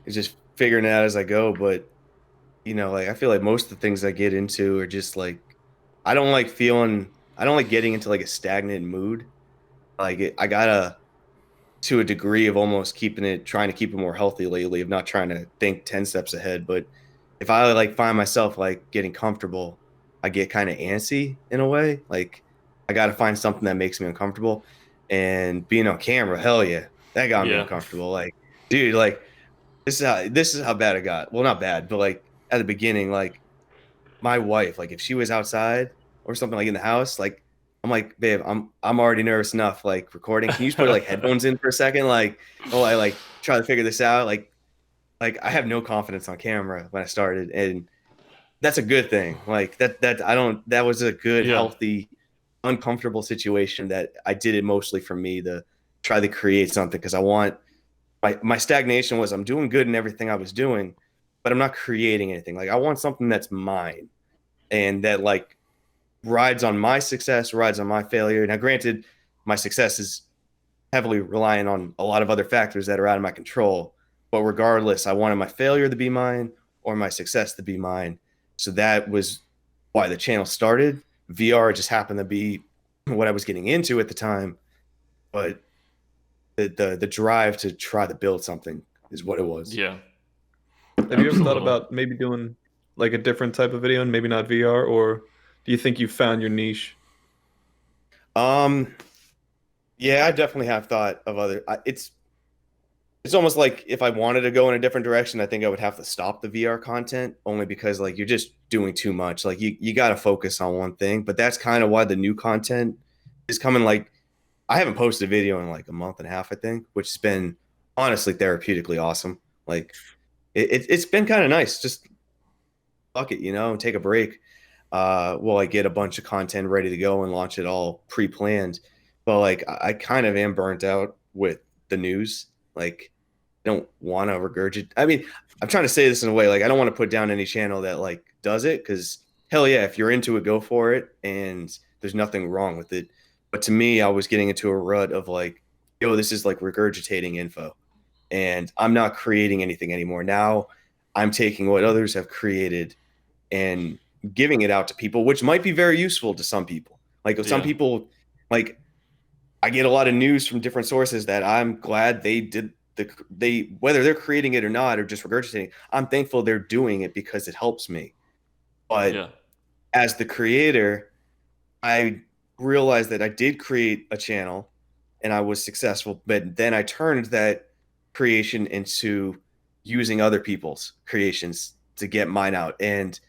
it's just figuring it out as I go. But like I feel like most of the things I get into are just like I don't like getting into like a stagnant mood. I gotta to a degree of almost trying to keep it more healthy lately, of not trying to think 10 steps ahead. But if I like find myself like getting comfortable, I get kind of antsy in a way. Like I got to find something that makes me uncomfortable. And being on camera, hell yeah, that got me Yeah. uncomfortable. Like, dude, like this is how bad it got. Well, not bad, but like at the beginning, like my wife, like if she was outside or something like in the house, like I'm like, babe, I'm already nervous enough, like recording. Can you just put like headphones in for a second? Like, oh, I like try to figure this out. Like I have no confidence on camera when I started, and that's a good thing. Like that I don't that was a good, Yeah. healthy, uncomfortable situation that I did it mostly for me to try to create something because I want my stagnation was I'm doing good in everything I was doing, but I'm not creating anything. Like I want something that's mine and that like rides on my success, rides on my failure. Now, granted, my success is heavily relying on a lot of other factors that are out of my control. But regardless, I wanted my failure to be mine or my success to be mine. So that was why the channel started. VR just happened to be what I was getting into at the time, but the drive to try to build something is what it was. Yeah. Have you ever thought Absolutely. about maybe doing like a different type of video and maybe not VR, or do you think you found your niche? Um, yeah, I definitely have thought of it's almost like if I wanted to go in a different direction, I think I would have to stop the VR content only because like you're just doing too much. Like you got to focus on one thing. But that's kind of why the new content is coming. Like I haven't posted a video in like a month and a half, I think, which has been honestly therapeutically awesome. Like it's been kind of nice. Just fuck it, and take a break. While I get a bunch of content ready to go and launch it all pre-planned. But like I kind of am burnt out with the news. Like don't want to regurgitate. I mean, I'm trying to say this in a way like I don't want to put down any channel that like does it because hell yeah, if you're into it, go for it, and there's nothing wrong with it. But to me, I was getting into a rut of like, yo, this is like regurgitating info, and I'm not creating anything anymore. Now I'm taking what others have created and giving it out to people, which might be very useful to some people. Like some Yeah. people, like I get a lot of news from different sources that I'm glad they did they whether they're creating it or not or just regurgitating. I'm thankful they're doing it because it helps me. But Yeah. as the creator, I realized that I did create a channel and I was successful, but then I turned that creation into using other people's creations to get mine out. And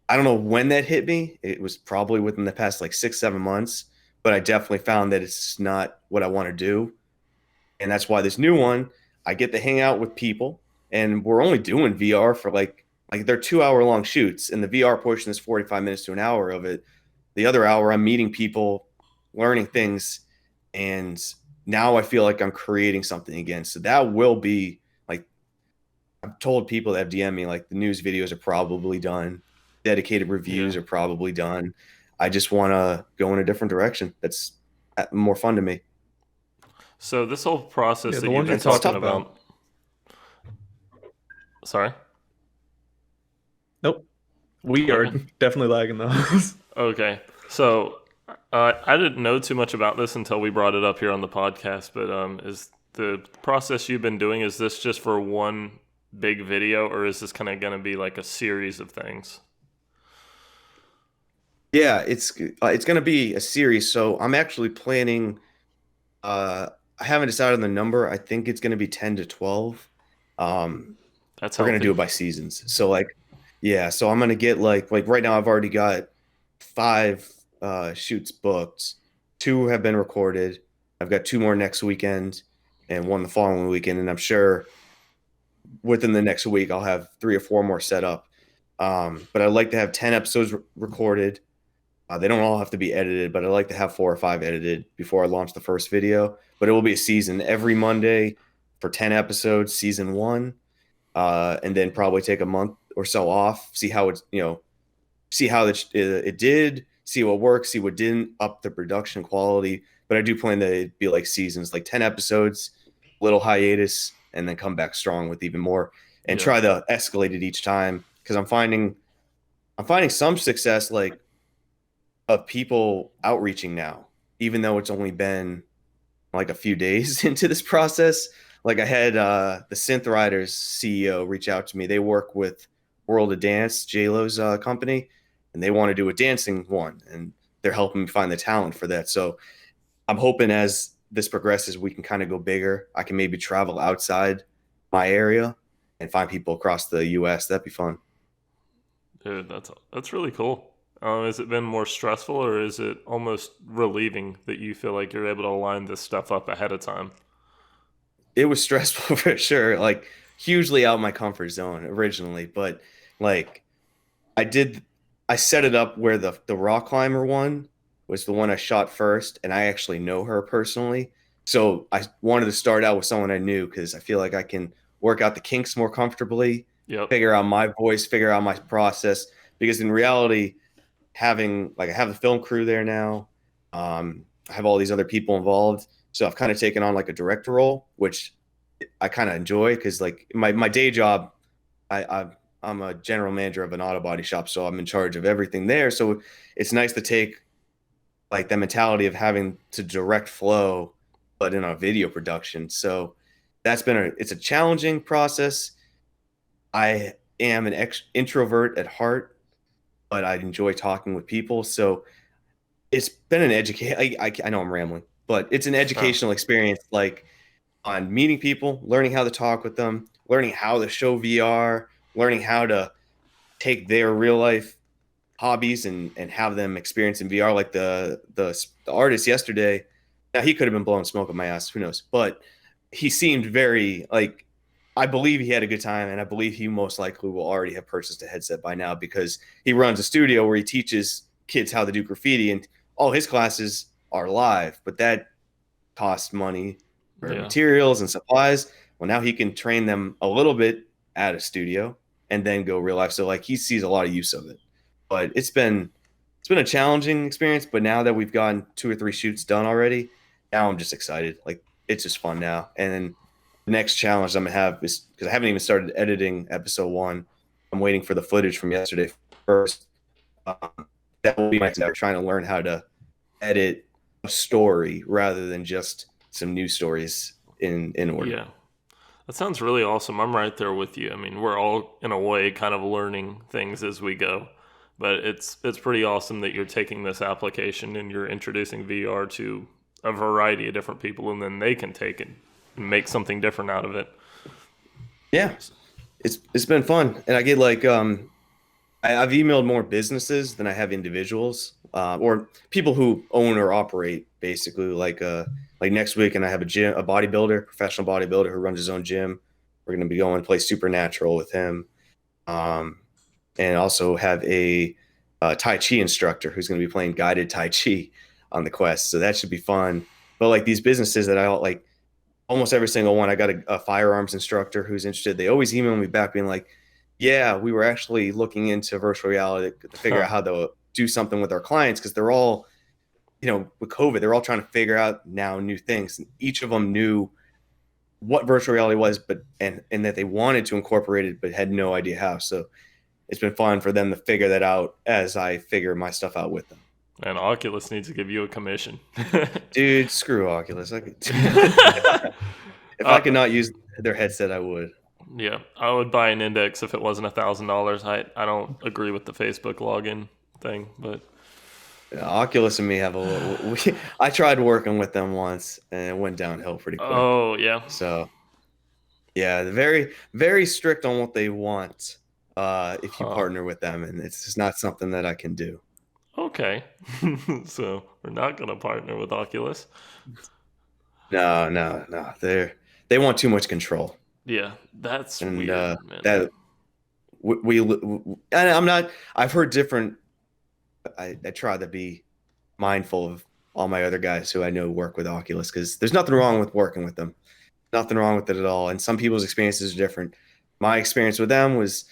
I don't know when that hit me. It was probably within the past like 6, 7 months, but I definitely found that it's not what I want to do. And that's why this new one, I get to hang out with people, and we're only doing VR for like they're 2 hour long shoots, and the VR portion is 45 minutes to an hour of it. The other hour, I'm meeting people, learning things, and now I feel like I'm creating something again. So that will be like I've told people that have DM me like the news videos are probably done, dedicated Yeah. reviews are probably done. I just want to go in a different direction. That's more fun to me. So this whole process Yeah, that the you've ones you're been It's talking talking tough. about. about. Sorry. Nope. We are Okay. definitely lagging those. Okay. So I didn't know too much about this until we brought it up here on the podcast. But is the process you've been doing, is this just for one big video, or is this kind of going to be like a series of things? Yeah, it's going to be a series. So I'm actually planning. Uh, I haven't decided on the number. I think it's going to be 10 to 12. Um, That's we're going to do healthy. it by seasons. So like, yeah. So I'm going to get like right now I've already got five shoots booked. Two have been recorded. I've got two more next weekend and one the following weekend. And I'm sure within the next week, I'll have 3 or 4 more set up. But I'd like to have 10 episodes recorded. They don't all have to be edited, but I'd like to have 4 or 5 edited before I launch the first video. But it will be a season every Monday for 10 episodes, season 1, and then probably take a month or so off, see how it's, see how it did, see what works, see what didn't, up the production quality. But I do plan to it'd be like seasons, like 10 episodes, little hiatus, and then come back strong with even more, and Yeah. try to escalate it each time, because I'm finding some success, like, of people outreaching now, even though it's only been like a few days into this process. Like, I had the Synth Riders CEO reach out to me. They work with World of Dance, J-Lo's company, and they want to do a dancing one, and they're helping me find the talent for that. So I'm hoping as this progresses, we can kind of go bigger. I can maybe travel outside my area and find people across the US. That'd be fun. Dude, that's really cool. Has it been more stressful, or is it almost relieving that you feel like you're able to line this stuff up ahead of time? It was stressful for sure, like hugely out of my comfort zone originally, but like I did I set it up where the rock climber one was the one I shot first, and I actually know her personally. So I wanted to start out with someone I knew, because I feel like I can work out the kinks more comfortably, Yep. figure out my voice, figure out my process. Because in reality, having like I have the film crew there now, I have all these other people involved. So I've kind of taken on like a director role, which I kind of enjoy, because like my day job, I'm a general manager of an auto body shop, so I'm in charge of everything there. So it's nice to take like the mentality of having to direct flow, but in a video production. So it's a challenging process. I am an introvert at heart, but I enjoy talking with people. So it's been an I know I'm rambling, but it's an Oh, educational experience, like on meeting people, learning how to talk with them, learning how to show VR, learning how to take their real life hobbies and have them experience in VR. Like the artist yesterday, now he could have been blowing smoke at my ass, who knows? But he seemed very like, I believe he had a good time, and I believe he most likely will already have purchased a headset by now, because he runs a studio where he teaches kids how to do graffiti, and all his classes are live, but that costs money for yeah. materials and supplies. Well, now he can train them a little bit at a studio and then go real life. So like he sees a lot of use of it. But it's been a challenging experience. But now that we've gotten 2 or 3 shoots done already, now I'm just excited. Like, it's just fun now. And then the next challenge I'm gonna have is, because I haven't even started editing episode 1. I'm waiting for the footage from yesterday first. Um, that will be my step, trying to learn how to edit a story rather than just some news stories in order. Yeah. That sounds really awesome. I'm right there with you. I mean, we're all in a way kind of learning things as we go. But it's pretty awesome that you're taking this application and you're introducing VR to a variety of different people, and then they can take it and make something different out of it. Yeah, it's been fun, and I get like I've emailed more businesses than I have individuals, or people who own or operate, basically. Like next week, and I have a bodybuilder, professional bodybuilder who runs his own gym. We're going to be going to play Supernatural with him, um, and also have a Tai Chi instructor who's going to be playing guided Tai Chi on the Quest. So that should be fun. But like these businesses that I like, almost every single one, I got a firearms instructor who's interested. They always email me back being like, yeah, we were actually looking into virtual reality to figure Huh. out how to do something with our clients, because they're all, with COVID, they're all trying to figure out now new things. And each of them knew what virtual reality was, but and that they wanted to incorporate it, but had no idea how. So it's been fun for them to figure that out as I figure my stuff out with them. And Oculus needs to give you a commission. Dude, screw Oculus. If I uh, could not use their headset, I would. yeah, I would buy an index if it wasn't $1,000. I don't agree with the Facebook login thing, but Yeah, Oculus and me have a little. I tried working with them once, and it went downhill pretty quick. oh yeah, So yeah, they're very, very strict on what they want. If you huh. partner with them, and it's just not something that I can do. Okay, so we're not gonna partner with Oculus. No, no, no. They want too much control. Yeah, that's And weird, man. that and I'm not. I've heard different. I try to be mindful of all my other guys who I know work with Oculus, because there's nothing wrong with working with them. Nothing wrong with it at all. And some people's experiences are different. My experience with them was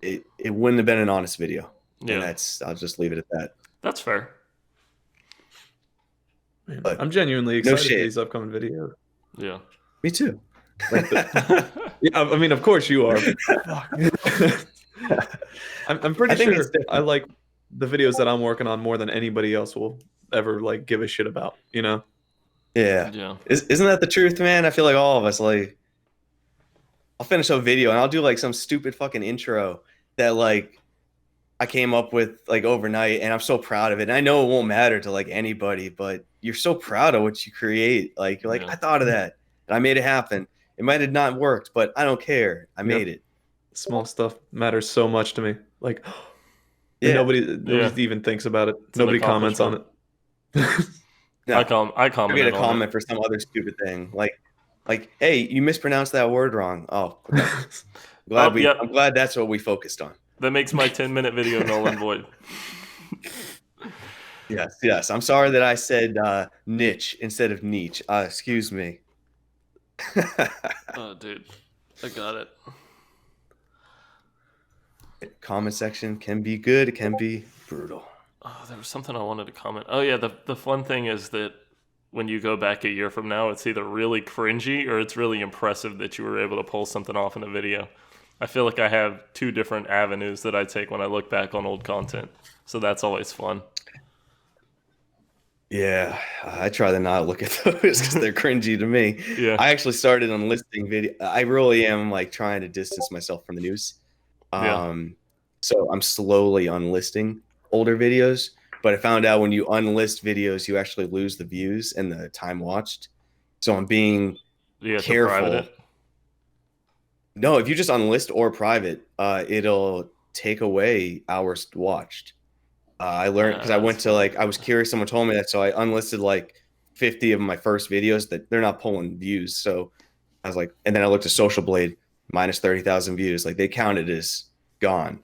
it wouldn't have been an honest video. And Yeah, I'll just leave it at that. that's fair. Man, But I'm genuinely no excited for shade. these upcoming videos. Yeah. Me too. Yeah, I mean, of course you are. I'm pretty I think it's sure different. I like the videos that I'm working on more than anybody else will ever like give a shit about, you know? Yeah. Yeah. Isn't that the truth, man? I feel like all of us, like, I'll finish a video and I'll do like some stupid fucking intro that like I came up with like overnight, and I'm so proud of it. And I know it won't matter to like anybody, but you're so proud of what you create. Like you're like, Yeah. I thought of that and I made it happen. It might have not worked, but I don't care. I made it. Small stuff matters so much to me. Like, Yeah. nobody even thinks about it. It's an Nobody comments on it. No, I I commented get a on comment for some other stupid thing. Like, hey, you mispronounced that word wrong. Oh, okay. Yep. I'm glad that's what we focused on. That makes my 10-minute video null and void. Yes. I'm sorry that I said niche instead of niche. Excuse me. Oh, dude, I got it. Comment section can be good. It can be brutal. Oh, there was something I wanted to comment. Oh yeah, the fun thing is that when you go back a year from now, it's either really cringy or it's really impressive that you were able to pull something off in a video. I feel like I have two different avenues that I take when I look back on old content. So that's always fun. Yeah, I try to not look at those because they're cringy to me. Yeah. I actually started unlisting video. I really am like trying to distance myself from the news. Yeah. So I'm slowly unlisting older videos, but I found out when you unlist videos, you actually lose the views and the time watched. So I'm being You have to careful. private it? No, if you just unlist or private, it'll take away hours watched. I learned because I went to like, I was curious. Someone told me that. So I unlisted like 50 of my first videos that they're not pulling views. So I was like, and then I looked at Social Blade, minus 30,000 views. Like they counted as gone.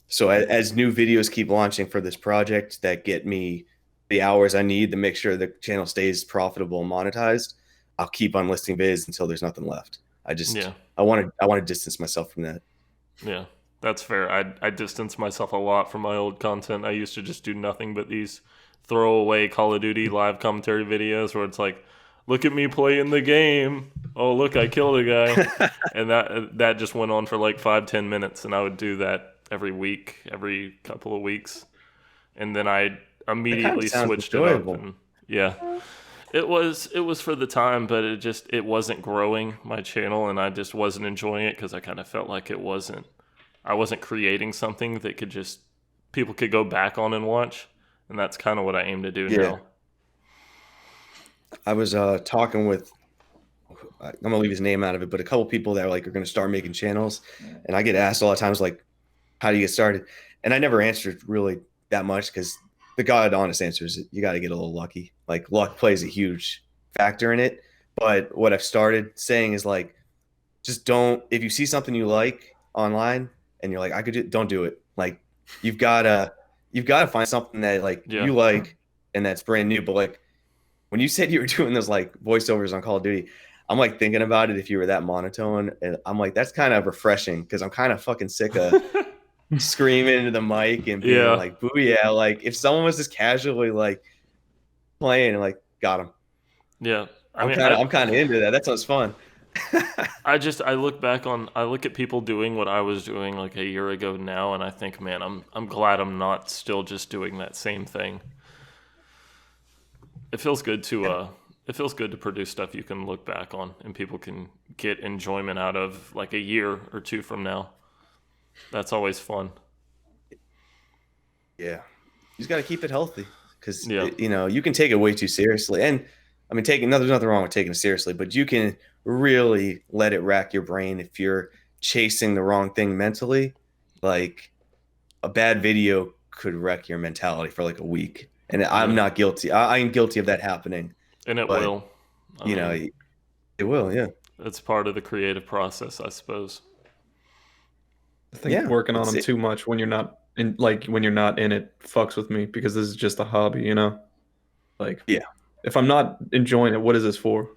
So as new videos keep launching for this project that get me the hours I need to make sure the channel stays profitable and monetized, I'll keep unlisting vids until there's nothing left. I want to distance myself from that. Yeah, that's fair. I distance myself a lot from my old content. I used to just do nothing but these throwaway Call of Duty live commentary videos where it's like, look at me playing the game. Oh, look, I killed a guy. And that just went on for like 5-10 minutes, and I would do that every week, every couple of weeks. And then I immediately switched it up. And, yeah. It was for the time, but it wasn't growing my channel, and I just wasn't enjoying it because I kind of felt like I wasn't creating something that people could go back on and watch, and that's kind of what I aim to do now. I was talking with, I'm gonna leave his name out of it, but a couple people that are gonna start making channels, and I get asked a lot of times like, how do you get started? And I never answered really that much because the God honest answer is you got to get a little lucky. Like luck plays a huge factor in it. But what I've started saying is like, just don't, if you see something you like online and you're like, don't do it. Like you've got to find something that like you like and that's brand new. But like when you said you were doing those like voiceovers on Call of Duty, I'm like thinking about it if you were that monotone, and I'm like, that's kind of refreshing because I'm kind of fucking sick of screaming into the mic and being like, booyah. Like if someone was just casually like playing and like, got him. Yeah. I'm kind of into that. That sounds fun. I look at people doing what I was doing like a year ago now, and I think, man, I'm glad I'm not still just doing that same thing. It feels good to produce stuff you can look back on and people can get enjoyment out of like a year or two from now. That's always fun. Yeah. You just got to keep it healthy because, you can take it way too seriously. And I mean, there's nothing wrong with taking it seriously, but you can really let it rack your brain if you're chasing the wrong thing mentally. Like a bad video could wreck your mentality for like a week. And I'm not guilty. I am guilty of that happening. And it will. It will, yeah. It's part of the creative process, I suppose. I think working on them it. too much when you're not in it fucks with me, because this is just a hobby, you know? Like, Yeah. if I'm not enjoying it, what is this for?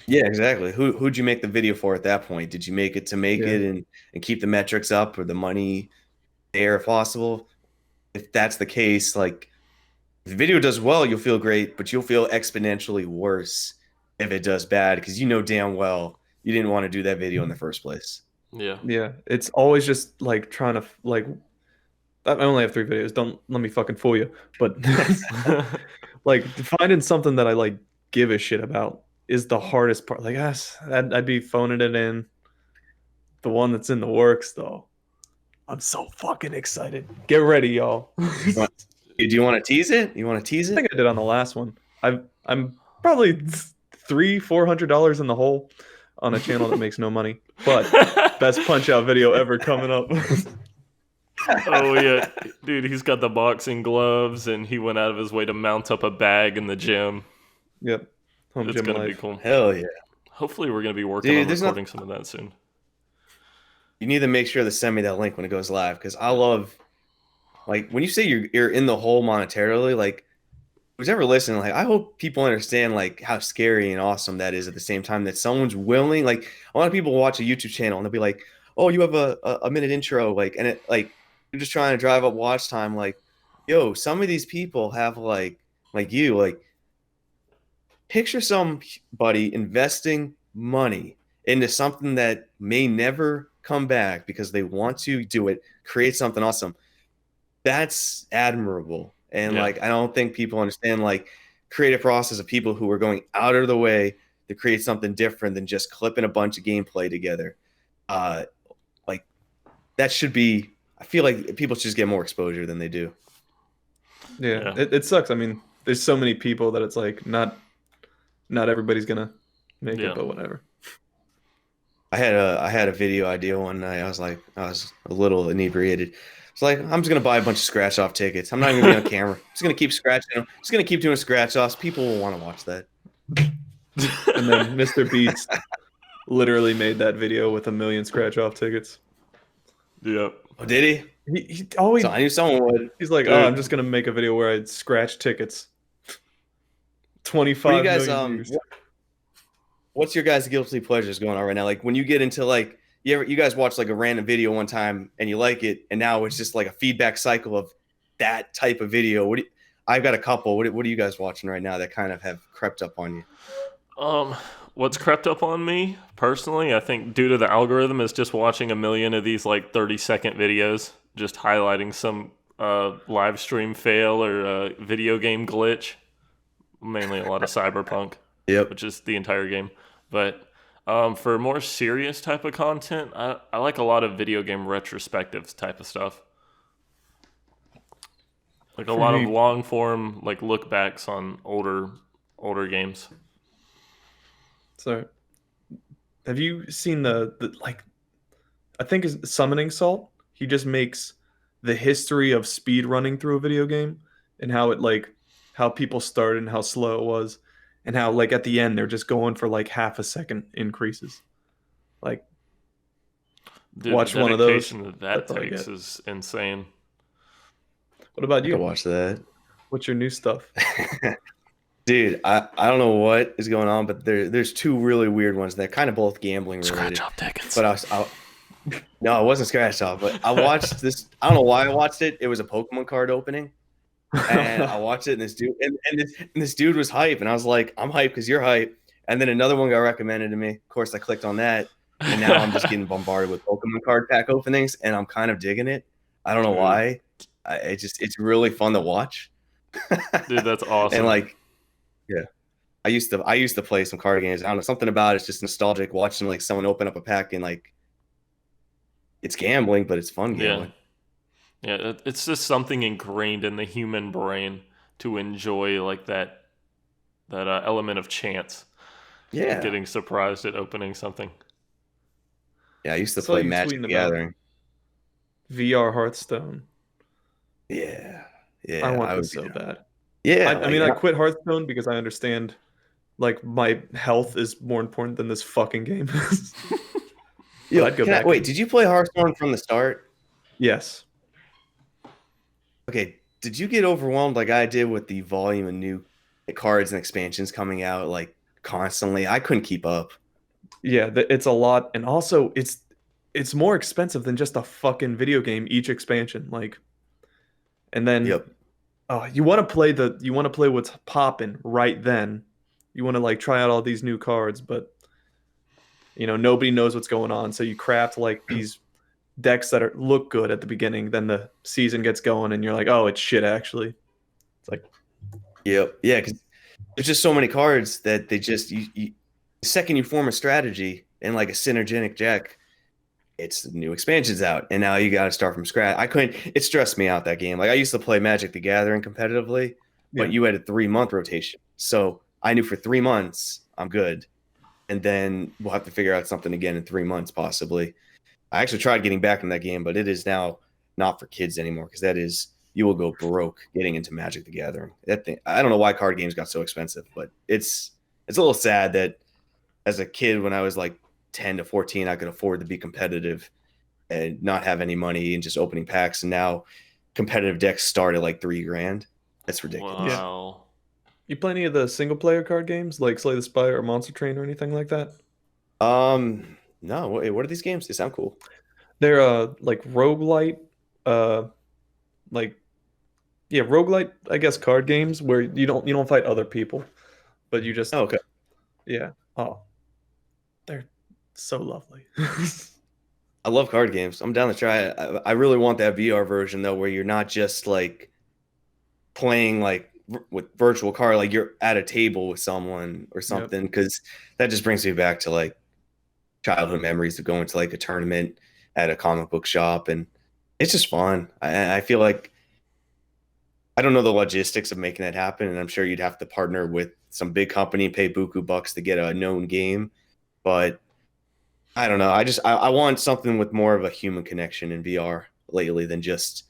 Yeah, exactly. Who'd you make the video for at that point? Did you make it to make it and keep the metrics up or the money there if possible? If that's the case, like if the video does well, you'll feel great, but you'll feel exponentially worse if it does bad because you know damn well you didn't want to do that video in the first place. Yeah. Yeah, it's always just like trying to like. I only have 3 videos. Don't let me fucking fool you. But like finding something that I like give a shit about is the hardest part. Like, yes, I'd be phoning it in. The one that's in the works, though, I'm so fucking excited. Get ready, y'all. I Do you want to tease it? You want to tease it? think I did on the last one. I'm probably $300-$400 in the hole on a channel that makes no money, but best punch out video ever coming up. Oh yeah, dude, he's got the boxing gloves, and he went out of his way to mount up a bag in the gym. Yep, home It's gym gonna life. be cool. Hell yeah. Hopefully, we're gonna be working Dude, on there's recording some of that soon. You need to make sure to send me that link when it goes live because I love, like, when you say you're in the hole monetarily, like, who's ever listening, like, I hope people understand, like, how scary and awesome that is at the same time that someone's willing, like, a lot of people watch a YouTube channel and they'll be like, oh, you have a minute intro, like, and it, like, you're just trying to drive up watch time, like, yo, some of these people have, like you, like, picture somebody investing money into something that may never come back because they want to do it, create something awesome. That's admirable. And like, I don't think people understand like creative process of people who are going out of the way to create something different than just clipping a bunch of gameplay together. Like that should be, I feel like people should just get more exposure than they do. Yeah. It sucks. I mean, there's so many people that it's like not everybody's gonna make it, but whatever. I had a video idea one night. I was a little inebriated. It's like I'm just gonna buy a bunch of scratch off tickets. I'm not even gonna be on camera. I'm just gonna keep scratching them. Just gonna keep doing scratch offs. People will want to watch that. And then Mr. Beats literally made that video with 1 million scratch off tickets. Yep. Oh, did he? He always. So I knew someone would. He's like, oh, I'm just gonna make a video where I scratch tickets. 25 million views. What's your guys' guilty pleasures going on right now? Like when you get into like you guys watch like a random video one time and you like it, and now it's just like a feedback cycle of that type of video. I've got a couple. What are you guys watching right now that kind of have crept up on you? What's crept up on me personally, I think due to the algorithm, is just watching 1 million of these like 30-second videos, just highlighting some live stream fail or video game glitch. Mainly a lot of Cyberpunk, which is the entire game. But for more serious type of content, I like a lot of video game retrospectives type of stuff. Like a lot of long form, like look backs on older games. So, have you seen the like? I think is Summoning Salt. He just makes the history of speed running through a video game and how it like how people started and how slow it was, and how like at the end they're just going for like half a second increases. Like, dude, watch one of those. That takes is insane. What about you? I watch that. What's your new stuff? Dude, I don't know what is going on, but there's 2 really weird ones. They're kind of both gambling related. Scratch off tickets. But no, it wasn't scratch off. But I watched this. I don't know why I watched it. It was a Pokemon card opening, and I watched it. And this dude this dude was hype, and I was like, I'm hype because you're hype. And then another one got recommended to me. Of course, I clicked on that, and now I'm just getting bombarded with Pokemon card pack openings, and I'm kind of digging it. I don't know why. It's really fun to watch. Dude, that's awesome. And like, yeah, I used to play some card games. I don't know, something about it's just nostalgic watching like someone open up a pack and like it's gambling, but it's fun gambling. Yeah, it's just something ingrained in the human brain to enjoy like that element of chance. Yeah, getting surprised at opening something. Yeah, I used to play Magic the Gathering. VR Hearthstone. Yeah, I want this so bad. Yeah, I mean, I quit Hearthstone because I understand Like my health is more important than this fucking game. Yo, I'd go back. wait, did you play Hearthstone from the start? Yes. Okay, did you get overwhelmed like I did with the volume of new cards and expansions coming out like constantly? I couldn't keep up. Yeah, it's a lot, and also it's more expensive than just a fucking video game each expansion. Like, and then Yep. you want to play what's popping right then. You want to like try out all these new cards, but nobody knows what's going on, so you craft like these decks that look good at the beginning. Then the season gets going, and you're like, oh, it's shit actually. It's like, Yep. Yeah, because there's just so many cards that they just the second you form a strategy and like a synergetic deck, it's new expansions out, and now you got to start from scratch. I couldn't. It stressed me out that game. Like I used to play Magic the Gathering competitively, yeah, but you had a 3-month rotation, so I knew for 3 months I'm good, and then we'll have to figure out something again in 3 months possibly. I actually tried getting back in that game, but it is now not for kids anymore because that is you will go broke getting into Magic the Gathering. That thing, I don't know why card games got so expensive, but it's a little sad that as a kid when I was like 10 to 14, I could afford to be competitive and not have any money and just opening packs. And now competitive decks start at like $3,000. That's ridiculous. Wow. you play any of the single player card games like Slay the Spire or Monster Train or anything like that? No. What are these games? They sound cool. They're like roguelite, like roguelite, I guess, card games where you don't fight other people, but you just Oh, okay. yeah. Oh, they're so lovely. I love card games. I'm down to try it. I really want that VR version though, where you're not just like playing like with virtual card, like you're at a table with someone or something, because that just brings me back to like childhood memories of going to like a tournament at a comic book shop, and it's just fun. I feel like I don't know the logistics of making that happen, and I'm sure you'd have to partner with some big company and pay buku bucks to get a known game, but I don't know. I want something with more of a human connection in VR lately than just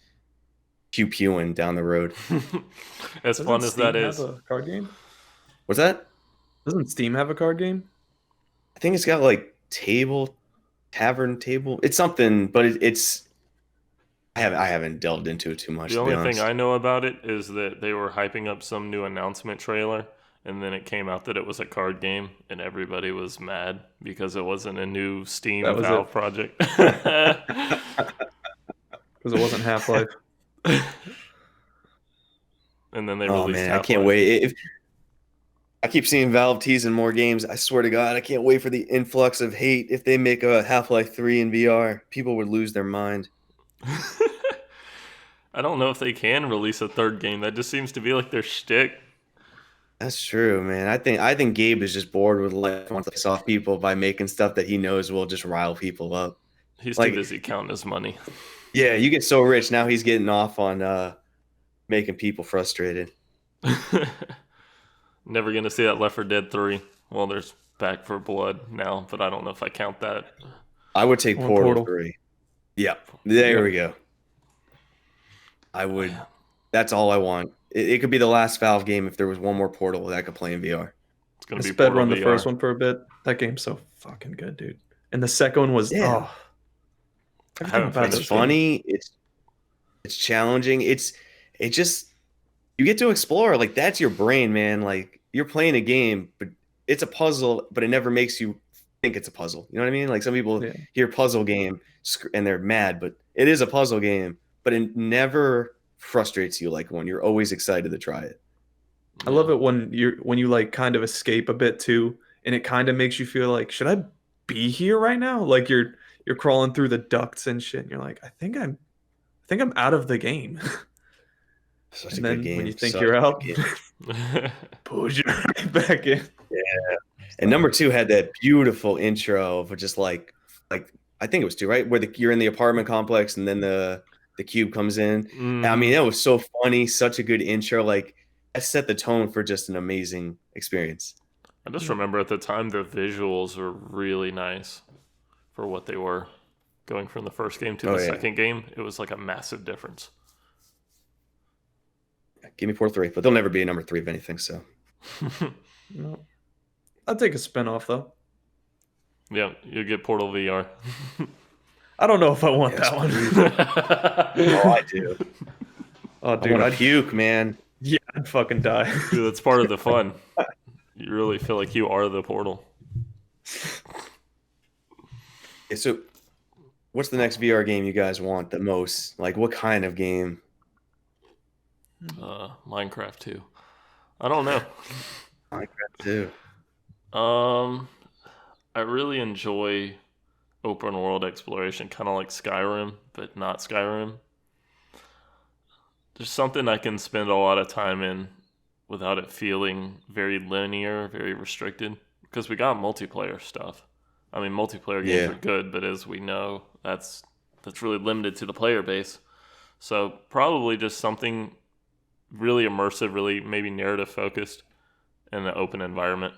pew pewing down the road. As fun as that is. Have a card game? What's that? Doesn't Steam have a card game? I think it's got like tavern table. It's something, but it's I haven't delved into it too much. The to be only thing honest. I know about it is that they were hyping up some new announcement trailer, and then it came out that it was a card game, and everybody was mad because it wasn't a new Steam That was Valve it. project. Because it wasn't Half-Life. And then they Oh released man, I Half-Life. can't wait. If I keep seeing Valve teasing more games, I swear to God, I can't wait for the influx of hate. If they make a Half-Life 3 in VR, people would lose their mind. I don't know if they can release a third game. That just seems to be like their shtick. That's true, man. I think Gabe is just bored with life, wants to piss off people by making stuff that he knows will just rile people up. He's Like- too busy counting his money. Yeah, you get so rich now he's getting off on making people frustrated. Never gonna see that Left 4 Dead 3. Well, there's Back for Blood now, but I don't know if I count that. I would take Or Portal Portal. 3. Yeah, there Yeah. we go. I would. That's all I want. It could be the last Valve game if there was one more Portal that I could play in VR. It's gonna I be sped Portal run the VR. first one for a bit. That game's so fucking good, dude. And the second one was Yeah. I haven't about finished It's those games. funny. It's challenging. It just you get to explore. Like that's your brain, man. Like you're playing a game, but it's a puzzle, but it never makes you think it's a puzzle. You know what I mean? Like some people Yeah. hear puzzle game and they're mad, but it is a puzzle game, but it never frustrates you like one. You're always excited to try it. I love it when you like kind of escape a bit too, and it kind of makes you feel like, should I be here right now? Like you're crawling through the ducts and shit, and you're like, I think I'm out of the game. Such And a then good game. when you think Such you're a out, good game. push you right back in. And number 2 had that beautiful intro of just like I think it was 2, right? Where you're in the apartment complex and then the cube comes in. Mhm. I mean, that was so funny, such a good intro. Like that set the tone for just an amazing experience. I just remember at the time the visuals were really nice for what they were. Going from the first game to Oh, the yeah. second game, it was like a massive difference. Give me Portal 3, but there'll never be a number 3 of anything. So No. I'll take a spin-off though. Yeah, you get Portal VR. I don't know if I want Yes, that one. Oh, I do. Oh, I dude, want to I'd puke, man. yeah, I'd fucking die. Dude, that's part of the fun. You really feel like you are the portal. Okay, so, what's the next VR game you guys want the most? Like, what kind of game? Minecraft 2. I don't know. Minecraft too. I really enjoy open world exploration, kind of like Skyrim, but not Skyrim. There's something I can spend a lot of time in without it feeling very linear, very restricted. Because we got multiplayer stuff. I mean, multiplayer games Yeah. are good, but as we know, that's really limited to the player base. So probably just something really immersive, really maybe narrative focused in an open environment.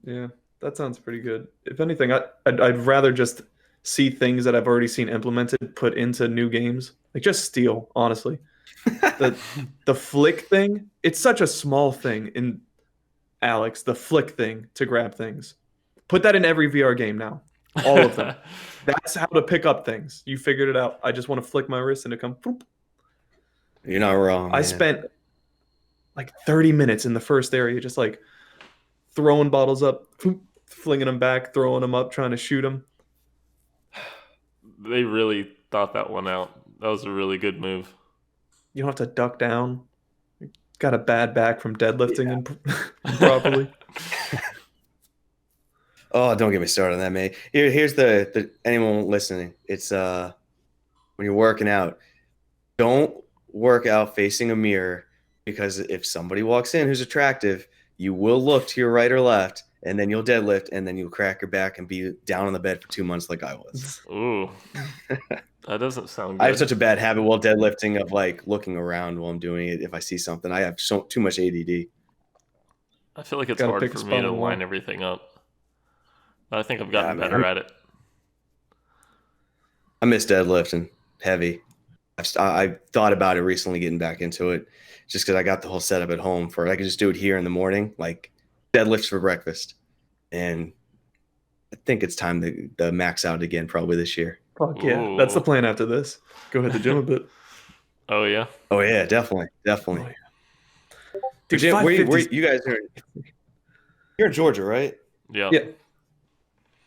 Yeah, that sounds pretty good. If anything, I'd rather just see things that I've already seen implemented put into new games. Like just steal, honestly. The flick thing, it's such a small thing in Alex, the flick thing to grab things. Put that in every VR game now. All of them. That's how to pick up things. You figured it out. I just want to flick my wrist and it come. Boop. You're not wrong. I Man. spent like 30 minutes in the first area, just like throwing bottles up, flinging them back, throwing them up, trying to shoot them. They really thought that one out. That was a really good move. You don't have to duck down. Got a bad back from deadlifting improperly. Oh, don't get me started on that, mate. Here's the anyone listening. It's when you're working out, don't work out facing a mirror, because if somebody walks in who's attractive, you will look to your right or left, and then you'll deadlift, and then you'll crack your back and be down on the bed for 2 months like I was. Ooh. That doesn't sound good. I have such a bad habit while deadlifting of like looking around while I'm doing it. If I see something, I have too much ADD. I feel like it's Gotta hard pick a for me spot to on the wall. line everything up. I think I've gotten Yeah, man. better at it. I miss deadlifting heavy. I thought about it recently, getting back into it, just because I got the whole setup at home for it. I could just do it here in the morning, like deadlifts for breakfast, and I think it's time to max out again, probably this year. Fuck yeah. That's the Ooh. plan after this. Go hit the gym a bit. Oh, yeah? Oh yeah, definitely. Oh, yeah. Dude, Jim, where 550 you guys are? You're in Georgia, right? Yeah. Yeah.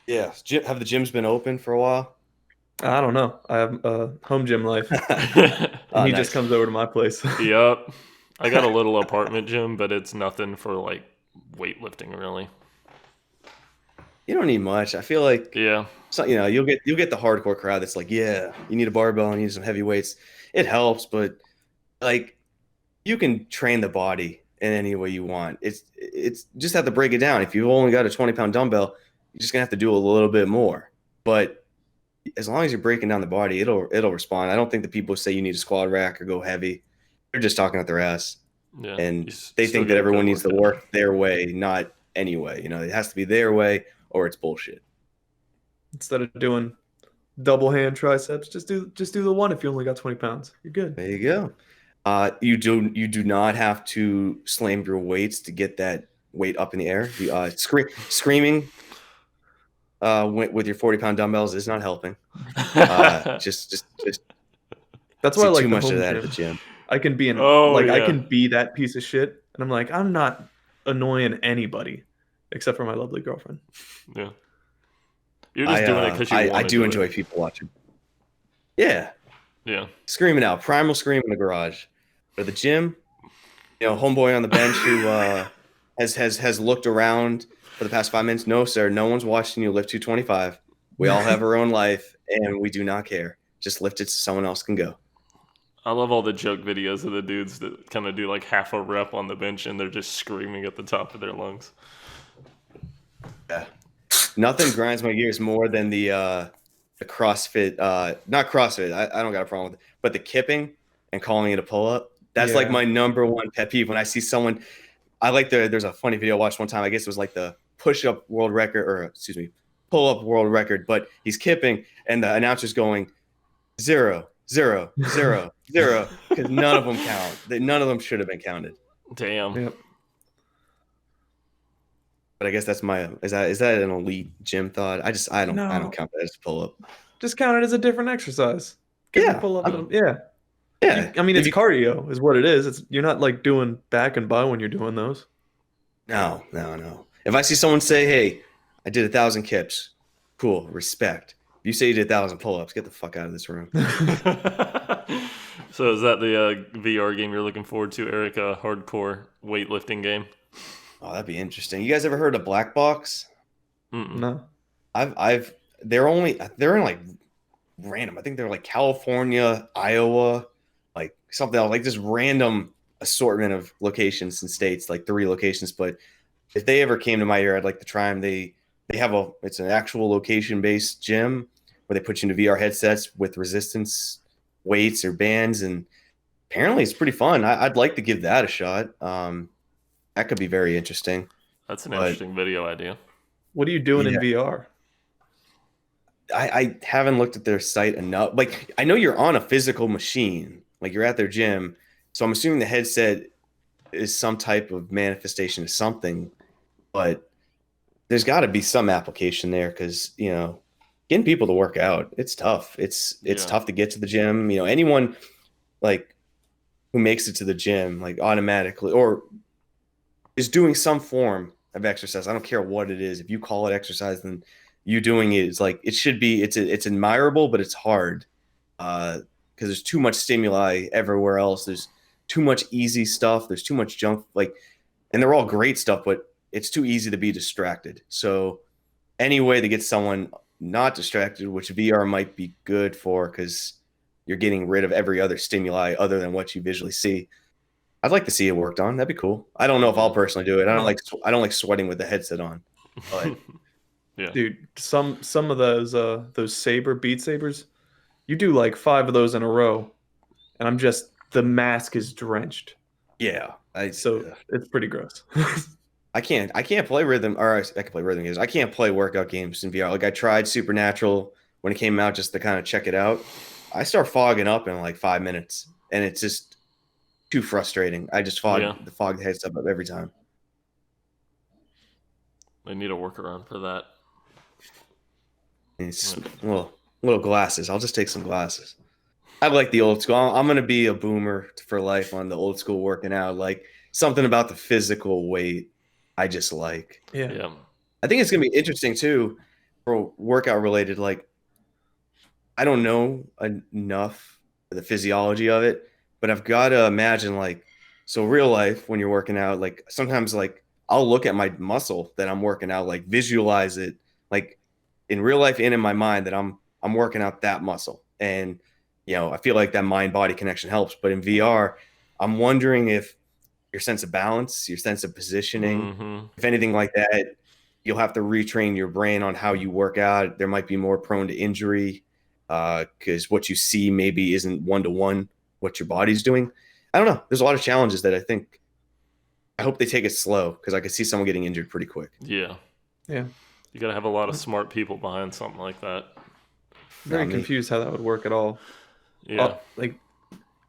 Yeah. Have the gyms been open for a while? I don't know. I have a home gym life. Oh, He nice. just comes over to my place. Yep. I got a little apartment gym, but it's nothing for like weightlifting, really. You don't need much. I feel like Yeah. so, you'll get the hardcore crowd that's like, yeah, you need a barbell, you need some heavy weights. It helps, but like you can train the body in any way you want. It's just have to break it down. If you've only got a 20-pound dumbbell, you're just gonna have to do a little bit more. But as long as you're breaking down the body, it'll respond. I don't think the people who say you need a squat rack or go heavy, they're just talking out their ass. Yeah. And You they still think get that a everyone good needs to workout. work their way, not any way. It has to be their way or it's bullshit. Instead of doing double hand triceps, just do the one if you only got 20 pounds. You're good. There you go. You do not have to slam your weights to get that weight up in the air. Screaming with your 40-pound dumbbells is not helping. Just That's why I see like too the much of home that at gym. the gym. I can be Oh, I yeah. can be that piece of shit, and I'm like, I'm not annoying anybody except for my lovely girlfriend. Yeah. You're just doing it because you want I to do do enjoy it. people watching. Yeah, Yeah. screaming out, primal scream in the garage. But at the gym, homeboy on the bench who has looked around for the past 5 minutes. No, sir, no one's watching you lift 225. We all have our own life, and we do not care. Just lift it so someone else can go. I love all the joke videos of the dudes that kind of do like half a rep on the bench and they're just screaming at the top of their lungs. Yeah, nothing grinds my gears more than the CrossFit. Not CrossFit. I don't got a problem with it, but the kipping and calling it a pull up. That's like Yeah. my number one pet peeve when I see someone. There's a funny video I watched one time. I guess it was like the push-up world record, or excuse me, pull-up world record, but he's kipping and the announcer's going 0, 0, 0, 0, because none of them count. None of them should have been counted. Damn. Yep. But I guess that's my is that an elite gym thought? I don't No, count that as pull up. just count it as a different exercise. Get the Yeah, pull up. I'm- Yeah. yeah. I mean, If it's you cardio, is what it is. You're not like doing back and butt when you're doing those. no. If I see someone say, "Hey, I did 1,000 kips," cool, respect. If you say you did 1,000 pull ups, get the fuck out of this room. So is that the VR game you're looking forward to, Eric? A hardcore weightlifting game? Oh, that'd be interesting. You guys ever heard of Black Box? Mm-mm. No. They're in like random. I think they're like California, Iowa, like something else, like this random assortment of locations and states, like 3 locations. But if they ever came to my area, I'd like to try them. They have it's an actual location based gym where they put you into VR headsets with resistance weights or bands, and apparently it's pretty fun. I'd like to give that a shot. That could be very interesting. That's an But interesting video idea. What are you doing in Yeah. VR? I haven't looked at their site enough. Like, I know you're on a physical machine, like you're at their gym. So I'm assuming the headset is some type of manifestation of something, but there's got to be some application there because, getting people to work out, it's tough. It's Yeah. tough to get to the gym. Anyone like who makes it to the gym, like automatically, or is doing some form of exercise. I don't care what it is. If you call it exercise, then you doing it is like it should be. It's admirable, but it's hard because there's too much stimuli everywhere else. There's too much easy stuff. There's too much junk. And they're all great stuff, but it's too easy to be distracted. So any way to get someone not distracted, which VR might be good for, because you're getting rid of every other stimuli other than what you visually see. I'd like to see it worked on. That'd be cool. I don't know if I'll personally do it. I don't like sweating with the headset on. But Yeah. Dude, some of those Saber Beat Sabers, you do like 5 of those in a row, and the mask is drenched. yeah, So it's pretty gross. I can't play rhythm, or I can play rhythm games. I can't play workout games in VR. Like, I tried Supernatural when it came out just to kind of check it out. I start fogging up in like 5 minutes, and it's just too frustrating. I just fog the headset up every time. They need a workaround for that. It's little glasses. I'll just take some glasses. I like the old school. I'm gonna be a boomer for life on the old school working out. Like, something about the physical weight, I just like. Yeah. Yeah. I think it's gonna be interesting too for workout related. Like, I don't know enough of the physiology of it, but I've got to imagine, like, so real life when you're working out, like sometimes like I'll look at my muscle that I'm working out, like visualize it, like in real life and in my mind that I'm working out that muscle, and I feel like that mind body connection helps. But in VR, I'm wondering if your sense of balance, your sense of positioning, Mm-hmm. if anything like that, you'll have to retrain your brain on how you work out. There might be more prone to injury because what you see maybe isn't one-to-one what your body's doing. I don't know. There's a lot of challenges that I hope they take it slow, because I could see someone getting injured pretty quick. Yeah. Yeah. You got to have a lot of smart people behind something like that. Very Not me. confused how that would work at all. Yeah.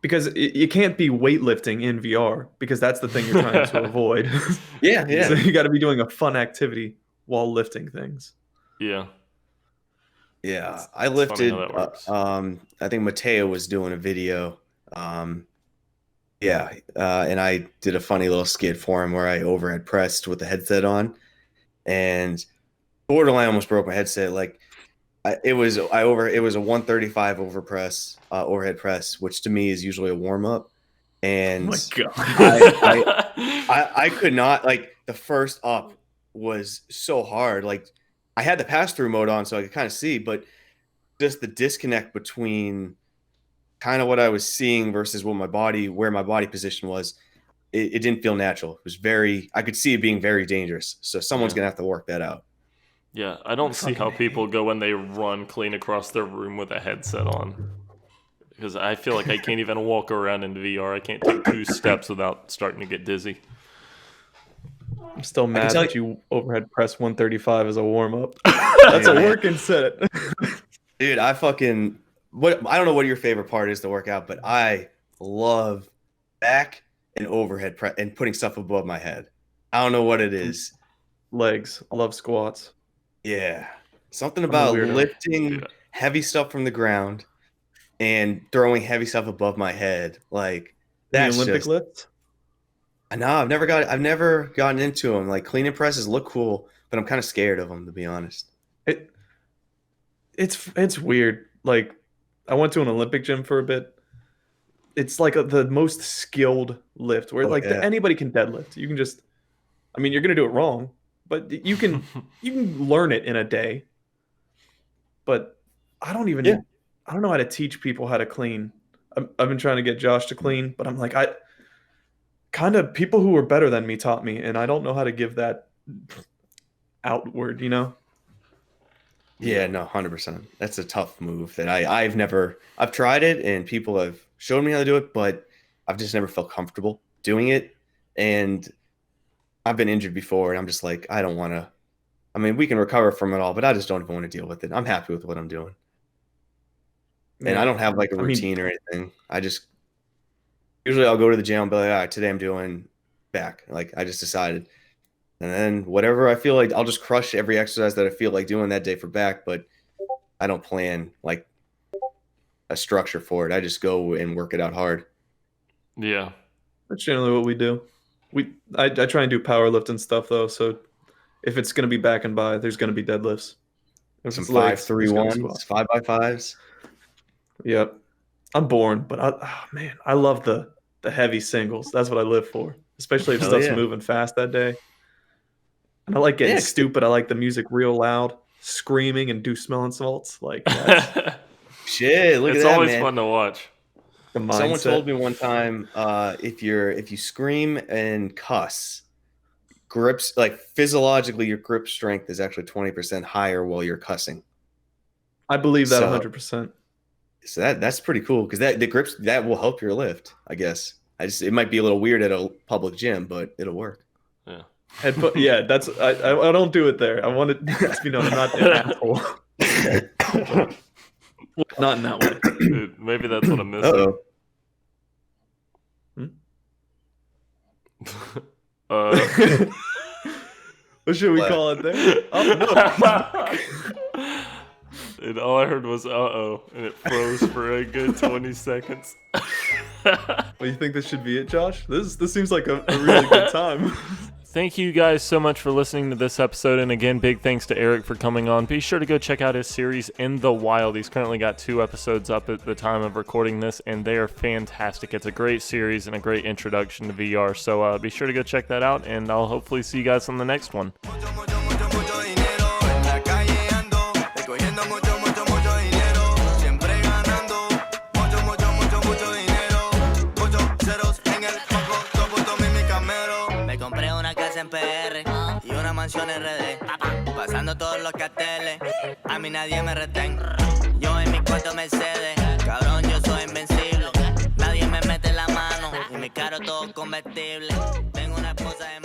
Because you can't be weightlifting in VR, because that's the thing you're trying to avoid. Yeah. So you got to be doing a fun activity while lifting things. Yeah. Yeah, I It's funny lifted. how that works. I think Mateo was doing a video. And I did a funny little skit for him where I overhead pressed with the headset on, and borderline almost broke my headset. Like, it was a 135 overhead press, which to me is usually a warm up, and Oh my God. I could not, like, the first up was so hard. Like, I had the pass through mode on so I could kind of see, but just the disconnect between kind of what I was seeing versus where my body position was, it didn't feel natural. It was I could see it being very dangerous. So someone's Yeah. gonna have to work that out. Yeah, I don't see how people go when they run clean across their room with a headset on. Because I feel like I can't even walk around in VR. I can't take 2 steps without starting to get dizzy. I'm still mad tell that you overhead press 135 as a warm up. That's a Yeah. working set. Dude, I don't know what your favorite part is to work out, but I love back and overhead press and putting stuff above my head. I don't know what it is. legs. I love squats. Yeah. Something a about weirdo. lifting Yeah. heavy stuff from the ground and throwing heavy stuff above my head. Like The that's Olympic just lifts. no, I've never gotten into them. Like cleaning presses look cool, but I'm kind of scared of them to be honest. It's weird. Like I went to an Olympic gym for a bit. It's like the most skilled lift where Oh, like yeah. anybody can deadlift. You can just, I mean, you're gonna do it wrong, but you can learn it in a day. But I don't even Yeah. I don't know how to teach people how to clean. I've been trying to get Josh to clean, but I'm like people who were better than me taught me, and I don't know how to give that outward. Yeah, no, 100%. That's a tough move that I've tried it and people have showed me how to do it, but I've just never felt comfortable doing it. And I've been injured before and I'm just like, I don't want to, I mean, we can recover from it all, but I just don't even want to deal with it. I'm happy with what I'm doing. And I don't have like a routine or anything. Usually I'll go to the gym and be like, all right, today I'm doing back. Like I just decided. And then whatever I feel like, I'll just crush every exercise that I feel like doing that day for back, but I don't plan like a structure for it. I just go and work it out hard. Yeah. That's generally what we do. I try and do power lifting stuff though, so if it's gonna be back and by, there's gonna be deadlifts. If Some it's legs, 5-3-1s, 5x5s. Yep. I'm boring, but I love the heavy singles. That's what I live for, especially if Hell stuff's yeah. moving fast that day. And I like getting stupid. I like the music real loud, screaming, and do smelling salts. Like that's Shit, look It's at that, always man. fun to watch. the mindset. Someone told me one time, if you scream and cuss, grips like physiologically, your grip strength is actually 20% higher while you're cussing. I believe that So- 100%. So that's pretty cool because the grips that will help your lift, I guess. It might be a little weird at a public gym, but it'll work. Yeah. Yeah, that's I don't do it there. I want it to be known I'm not an asshole. Not in that way. Dude, maybe that's what I'm missing. What should we What? call it there? Oh no. And all I heard was "uh-oh," and it froze for a good 20 seconds. Well, you think this should be it, Josh? This seems like a really good time. Thank you guys so much for listening to this episode, and again, big thanks to Eric for coming on. Be sure to go check out his series In the Wild. He's currently got 2 episodes up at the time of recording this, and they are fantastic. It's a great series and a great introduction to VR, so be sure to go check that out, and I'll hopefully see you guys on the next one. Mansión RD, pasando todos los carteles, a mí nadie me retén, yo en mi cuarto Mercedes, cabrón yo soy invencible, nadie me mete la mano, y mi carro todo convertible, tengo una esposa de